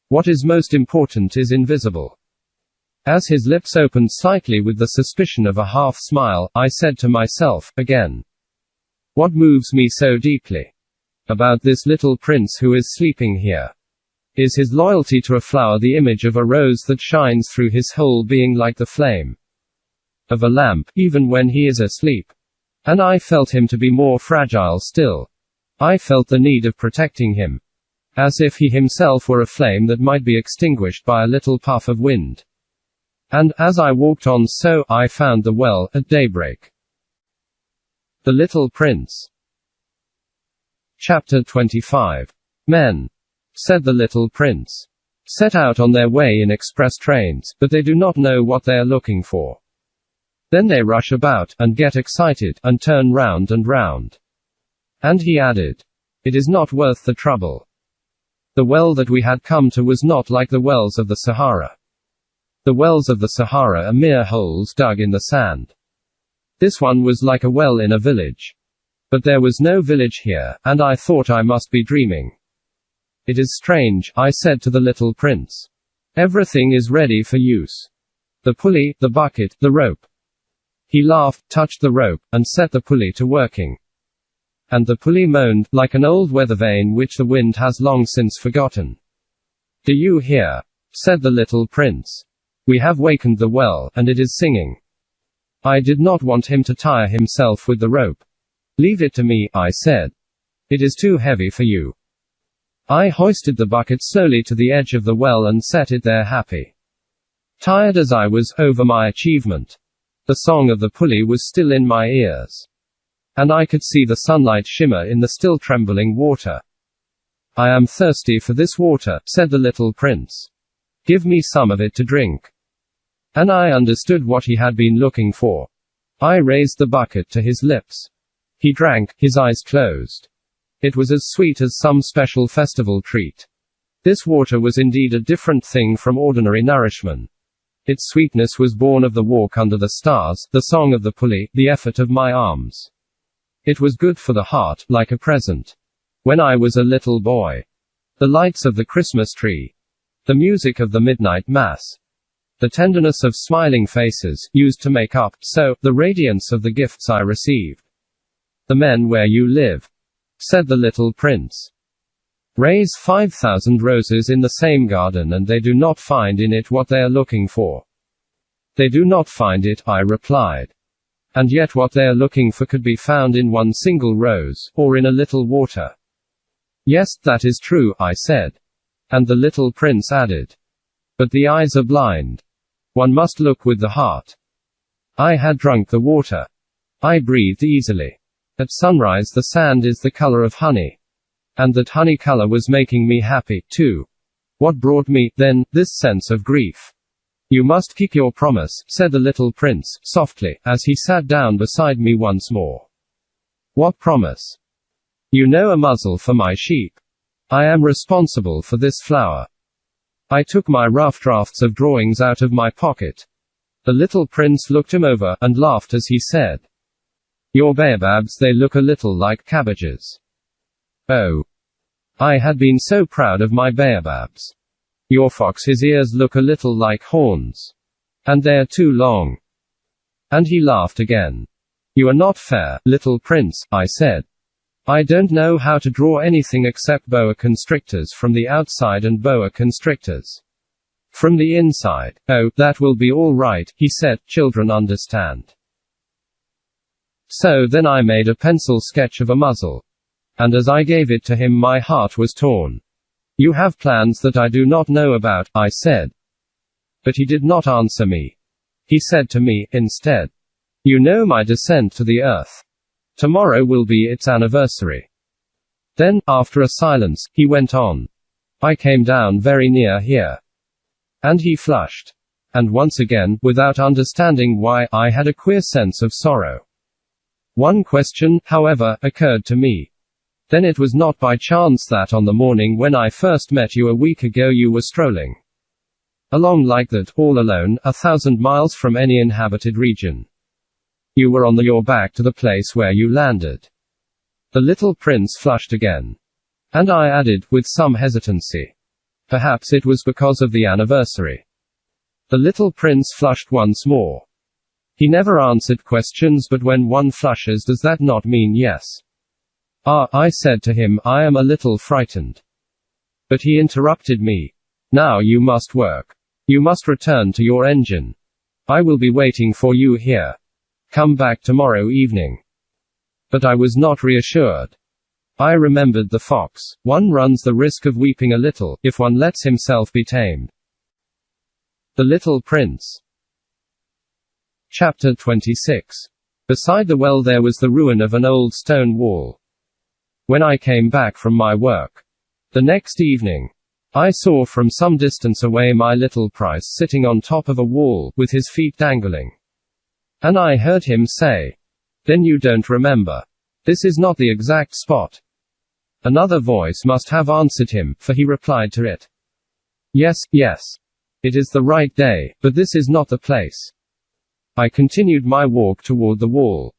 What is most important is invisible. As his lips opened slightly with the suspicion of a half smile, I said to myself, again, what moves me so deeply about this little prince who is sleeping here? Is his loyalty to a flower the image of a rose that shines through his whole being like the flame of a lamp, even when he is asleep? And I felt him to be more fragile still. I felt the need of protecting him, as if he himself were a flame that might be extinguished by a little puff of wind. And, as I walked on so, I found the well, at daybreak. The Little Prince. Chapter 25. Men, said the little prince, set out on their way in express trains, but they do not know what they are looking for. Then they rush about, and get excited, and turn round and round. And he added, it is not worth the trouble. The well that we had come to was not like the wells of the Sahara. The wells of the Sahara are mere holes dug in the sand. This one was like a well in a village. But there was no village here, and I thought I must be dreaming. It is strange, I said to the little prince. Everything is ready for use. The pulley, the bucket, the rope. He laughed, touched the rope, and set the pulley to working. And the pulley moaned, like an old weather vane which the wind has long since forgotten. Do you hear? Said the little prince. We have wakened the well, and it is singing. I did not want him to tire himself with the rope. Leave it to me, I said. It is too heavy for you. I hoisted the bucket slowly to the edge of the well and set it there happy. Tired as I was, over my achievement. The song of the pulley was still in my ears. And I could see the sunlight shimmer in the still trembling water. I am thirsty for this water, said the little prince. Give me some of it to drink. And I understood what he had been looking for. I raised the bucket to his lips. He drank, his eyes closed. It was as sweet as some special festival treat. This water was indeed a different thing from ordinary nourishment. Its sweetness was born of the walk under the stars, the song of the pulley, the effort of my arms. It was good for the heart, like a present. When I was a little boy. The lights of the Christmas tree. The music of the midnight mass. The tenderness of smiling faces, used to make up, so, the radiance of the gifts I received. The men where you live, said the little prince, raise 5,000 roses in the same garden and they do not find in it what they are looking for. They do not find it, I replied. And yet what they are looking for could be found in one single rose, or in a little water. Yes, that is true, I said. And the little prince added. But the eyes are blind. One must look with the heart. I had drunk the water. I breathed easily. At sunrise the sand is the color of honey. And that honey color was making me happy, too. What brought me, then, this sense of grief? You must keep your promise, said the little prince, softly, as he sat down beside me once more. What promise? You know, a muzzle for my sheep. I am responsible for this flower. I took my rough drafts of drawings out of my pocket. The little prince looked him over, and laughed as he said, your baobabs, they look a little like cabbages. Oh. I had been so proud of my baobabs. Your fox, his ears look a little like horns. And they're too long. And he laughed again. You are not fair, little prince, I said. I don't know how to draw anything except boa constrictors from the outside and boa constrictors from the inside. Oh, that will be all right, he said, children understand. So then I made a pencil sketch of a muzzle. And as I gave it to him, my heart was torn. You have plans that I do not know about, I said. But he did not answer me. He said to me, instead, you know my descent to the earth. Tomorrow will be its anniversary. Then, after a silence, he went on. I came down very near here. And he flushed. And once again, without understanding why, I had a queer sense of sorrow. One question, however, occurred to me. Then it was not by chance that on the morning when I first met you a week ago you were strolling along like that, all alone, 1,000 miles from any inhabited region. You were on your back to the place where you landed. The little prince flushed again. And I added, with some hesitancy. Perhaps it was because of the anniversary. The little prince flushed once more. He never answered questions, but when one flushes, does that not mean yes? Ah, I said to him, I am a little frightened. But he interrupted me. Now you must work. You must return to your engine. I will be waiting for you here. Come back tomorrow evening. But I was not reassured. I remembered the fox. One runs the risk of weeping a little, if one lets himself be tamed. The Little Prince. Chapter 26. Beside the well there was the ruin of an old stone wall. When I came back from my work the next evening, I saw from some distance away my little prince sitting on top of a wall, with his feet dangling. And I heard him say, "Then you don't remember. This is not the exact spot." Another voice must have answered him, for he replied to it. Yes, yes. It is the right day, but this is not the place. I continued my walk toward the wall.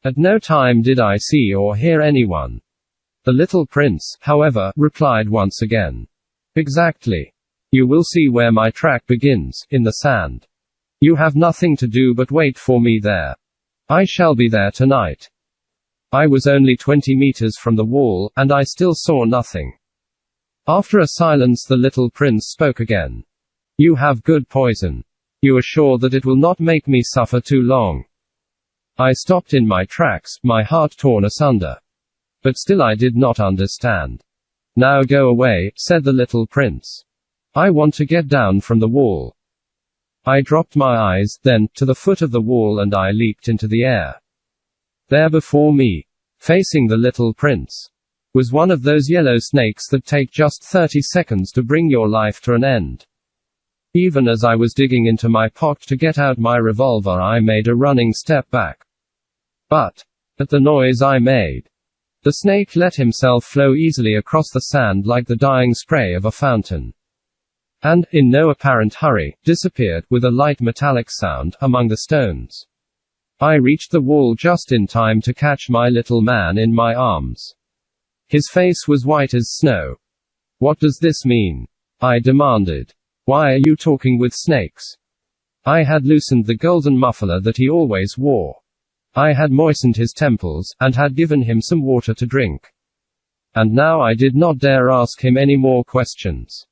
At no time did I see or hear anyone. The little prince, however, replied once again. Exactly. You will see where my track begins, in the sand. You have nothing to do but wait for me there. I shall be there tonight. I was only 20 meters from the wall, and I still saw nothing. After a silence the little prince spoke again. You have good poison. You are sure that it will not make me suffer too long? I stopped in my tracks, my heart torn asunder. But still I did not understand. Now go away, said the little prince. I want to get down from the wall. I dropped my eyes, then, to the foot of the wall, and I leaped into the air. There before me, facing the little prince, was one of those yellow snakes that take just 30 seconds to bring your life to an end. Even as I was digging into my pocket to get out my revolver, I made a running step back. But, at the noise I made, the snake let himself flow easily across the sand like the dying spray of a fountain. And, in no apparent hurry, disappeared, with a light metallic sound, among the stones. I reached the wall just in time to catch my little man in my arms. His face was white as snow. What does this mean? I demanded. Why are you talking with snakes? I had loosened the golden muffler that he always wore. I had moistened his temples, and had given him some water to drink. And now I did not dare ask him any more questions.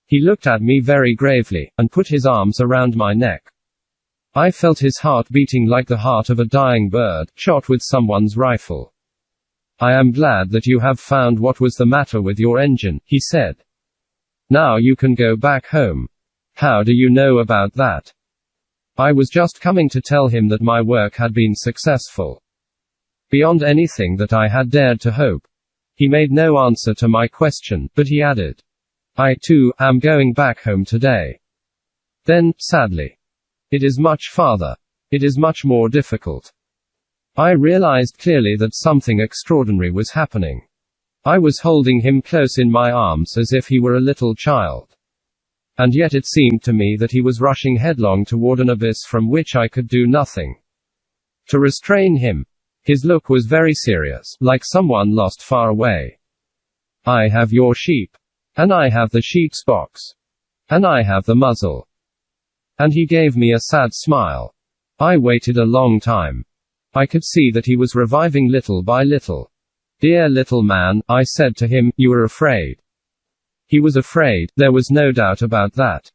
He looked at me very gravely, and put his arms around my neck. I felt his heart beating like the heart of a dying bird, shot with someone's rifle. I am glad that you have found what was the matter with your engine, he said. Now you can go back home. How do you know about that? I was just coming to tell him that my work had been successful. Beyond anything that I had dared to hope. He made no answer to my question, but he added, I too, am going back home today. Then, sadly. It is much farther. It is much more difficult. I realized clearly that something extraordinary was happening. I was holding him close in my arms as if he were a little child. And yet it seemed to me that he was rushing headlong toward an abyss from which I could do nothing to restrain him. His look was very serious, like someone lost far away. I have your sheep. And I have the sheep's box. And I have the muzzle. And he gave me a sad smile. I waited a long time. I could see that he was reviving little by little. Dear little man, I said to him, you are afraid. He was afraid, there was no doubt about that.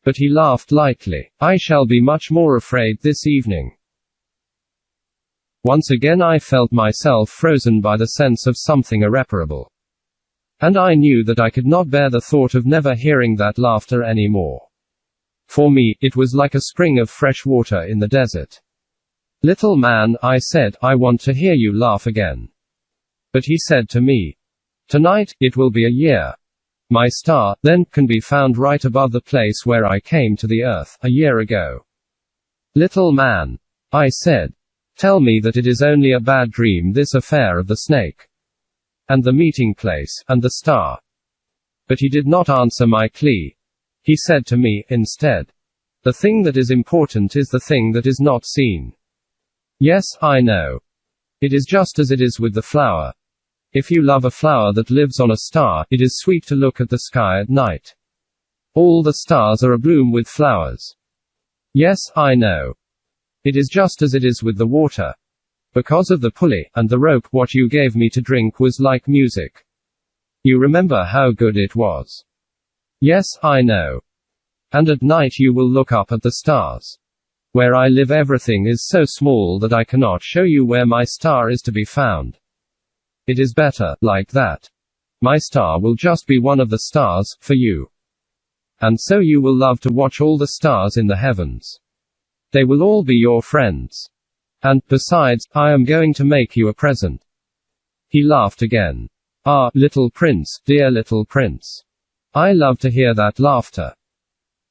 But he laughed lightly. I shall be much more afraid this evening. Once again I felt myself frozen by the sense of something irreparable. And I knew that I could not bear the thought of never hearing that laughter any more. For me, it was like a spring of fresh water in the desert. Little man, I said, I want to hear you laugh again. But he said to me, tonight, it will be a year. My star, then, can be found right above the place where I came to the earth, a year ago. Little man, I said, tell me that it is only a bad dream, this affair of the snake, and the meeting place, and the star. But he did not answer my plea. He said to me, instead, the thing that is important is the thing that is not seen. Yes, I know. It is just as it is with the flower. If you love a flower that lives on a star, it is sweet to look at the sky at night. All the stars are abloom with flowers. Yes, I know. It is just as it is with the water. Because of the pulley, and the rope, what you gave me to drink was like music. You remember how good it was. Yes, I know. And at night you will look up at the stars. Where I live everything is so small that I cannot show you where my star is to be found. It is better, like that. My star will just be one of the stars, for you. And so you will love to watch all the stars in the heavens. They will all be your friends. And, besides, I am going to make you a present. He laughed again. Ah, little prince, dear little prince. I love to hear that laughter.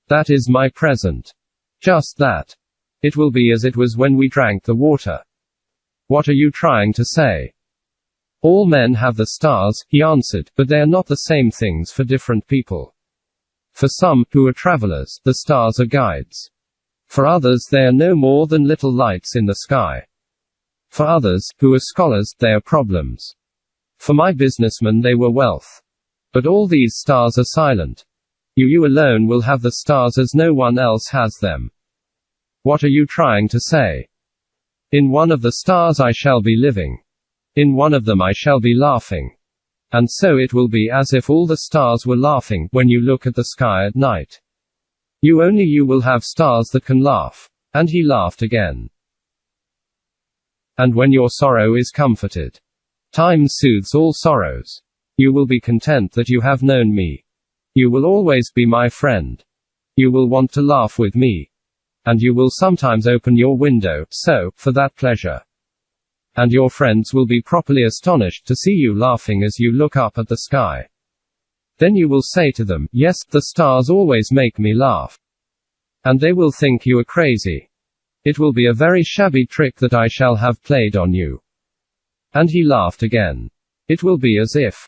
That is my present. Just that. It will be as it was when we drank the water. What are you trying to say? All men have the stars, he answered, but they are not the same things for different people. For some, who are travelers, the stars are guides. For others, they are no more than little lights in the sky. For others, who are scholars, they are problems. For my businessmen, they were wealth. But all these stars are silent. You alone will have the stars as no one else has them. What are you trying to say? In one of the stars I shall be living. In one of them I shall be laughing. And so it will be as if all the stars were laughing, when you look at the sky at night. You will have stars that can laugh. And he laughed again. And when your sorrow is comforted. Time soothes all sorrows. You will be content that you have known me. You will always be my friend. You will want to laugh with me. And you will sometimes open your window, for that pleasure. And your friends will be properly astonished to see you laughing as you look up at the sky. Then you will say to them, yes, the stars always make me laugh. And they will think you are crazy. It will be a very shabby trick that I shall have played on you. And he laughed again. It will be as if,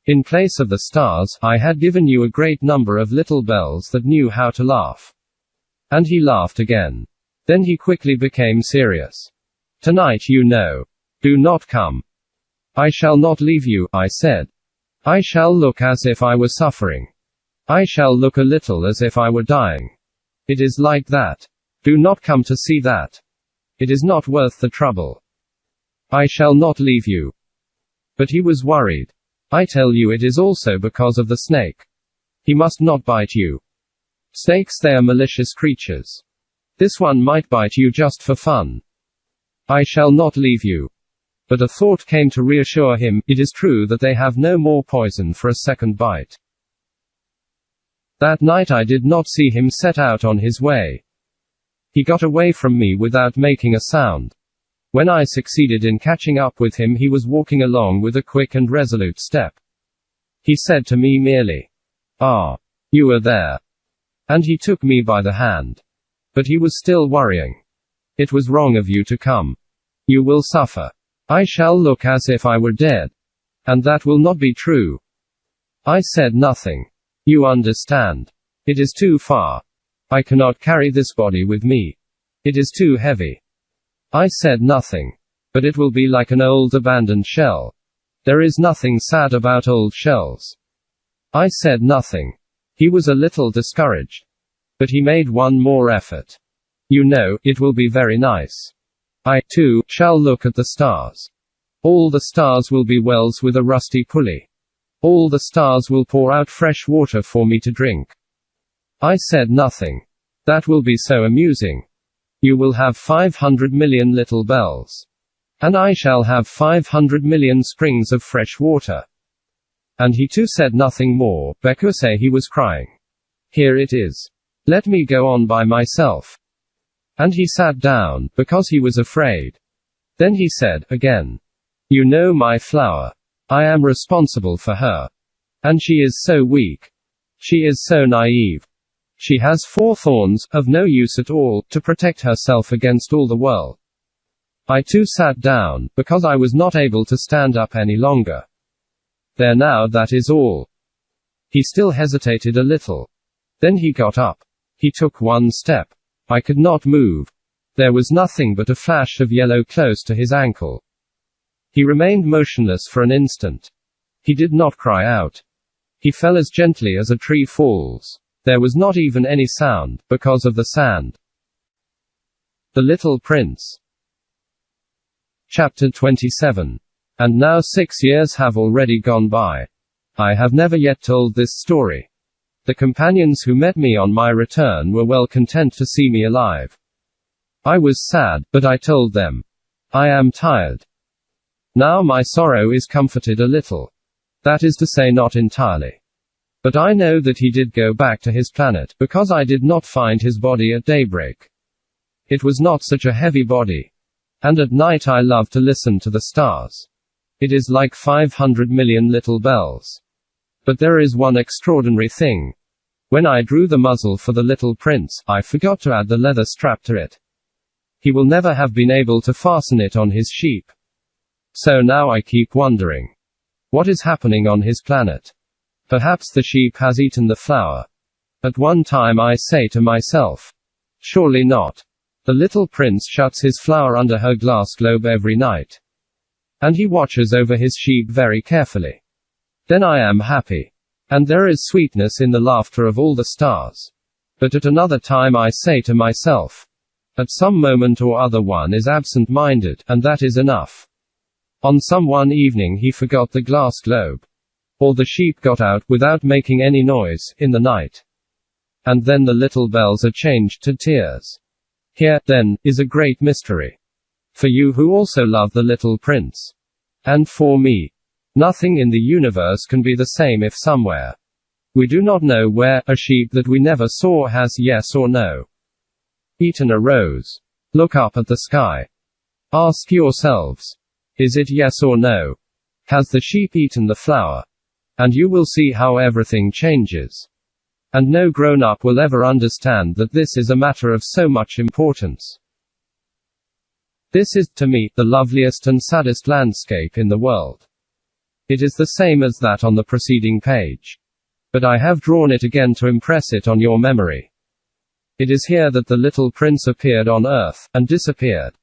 in place of the stars, I had given you a great number of little bells that knew how to laugh. And he laughed again. Then he quickly became serious. Tonight do not come. I shall not leave you, I said. I shall look as if I were suffering. I shall look a little as if I were dying. It is like that. Do not come to see that. It is not worth the trouble. I shall not leave you. But he was worried. I tell you it is also because of the snake. He must not bite you. Snakes, they are malicious creatures. This one might bite you just for fun. I shall not leave you. But a thought came to reassure him, it is true that they have no more poison for a second bite. That night I did not see him set out on his way. He got away from me without making a sound. When I succeeded in catching up with him, he was walking along with a quick and resolute step. He said to me merely, "Ah, you are there." And he took me by the hand. But he was still worrying. "It was wrong of you to come. You will suffer. I shall look as if I were dead. And that will not be true." I said nothing. "You understand. It is too far. I cannot carry this body with me. It is too heavy." I said nothing. "But it will be like an old abandoned shell. There is nothing sad about old shells." I said nothing. He was a little discouraged. But he made one more effort. "You know, it will be very nice. I, too, shall look at the stars. All the stars will be wells with a rusty pulley. All the stars will pour out fresh water for me to drink. I said nothing. That will be so amusing. You will have 500 million little bells. And I shall have 500 million springs of fresh water. And he too said nothing more, because he was crying. Here it is. Let me go on by myself. And he sat down, because he was afraid. Then he said, again. You know my flower. I am responsible for her. And she is so weak. She is so naive. She has 4 thorns, of no use at all, to protect herself against all the world. I too sat down, because I was not able to stand up any longer. There now, that is all. He still hesitated a little. Then he got up. He took 1 step. I could not move. There was nothing but a flash of yellow close to his ankle. He remained motionless for an instant. He did not cry out. He fell as gently as a tree falls. There was not even any sound, because of the sand. The Little Prince. Chapter 27. And now 6 years have already gone by. I have never yet told this story. The companions who met me on my return were well content to see me alive. I was sad, but I told them. I am tired. Now my sorrow is comforted a little. That is to say, not entirely. But I know that he did go back to his planet, because I did not find his body at daybreak. It was not such a heavy body. And at night I love to listen to the stars. It is like 500 million little bells. But there is one extraordinary thing. When I drew the muzzle for the little prince, I forgot to add the leather strap to it. He will never have been able to fasten it on his sheep. So now I keep wondering. What is happening on his planet? Perhaps the sheep has eaten the flower. At one time I say to myself. Surely not. The little prince shuts his flower under her glass globe every night. And he watches over his sheep very carefully. Then I am happy. And there is sweetness in the laughter of all the stars. But at another time I say to myself. At some moment or other one is absent-minded, and that is enough. On some one evening he forgot the glass globe. Or the sheep got out, without making any noise, in the night. And then the little bells are changed to tears. Here, then, is a great mystery. For you who also love the little prince. And for me. Nothing in the universe can be the same if somewhere. We do not know where, a sheep that we never saw has yes or no eaten a rose. Look up at the sky. Ask yourselves. Is it yes or no? Has the sheep eaten the flower? And you will see how everything changes. And no grown-up will ever understand that this is a matter of so much importance. This is, to me, the loveliest and saddest landscape in the world. It is the same as that on the preceding page. But I have drawn it again to impress it on your memory. It is here that the little prince appeared on earth, and disappeared.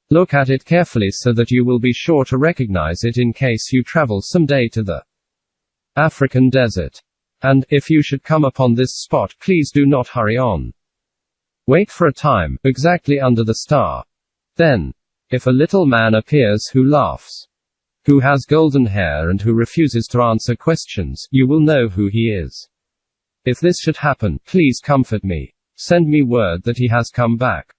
Look at it carefully so that you will be sure to recognize it in case you travel someday to the African desert. And, if you should come upon this spot, please do not hurry on. Wait for a time, exactly under the star. Then, if a little man appears who laughs, who has golden hair and who refuses to answer questions, you will know who he is. If this should happen, please comfort me. Send me word that he has come back.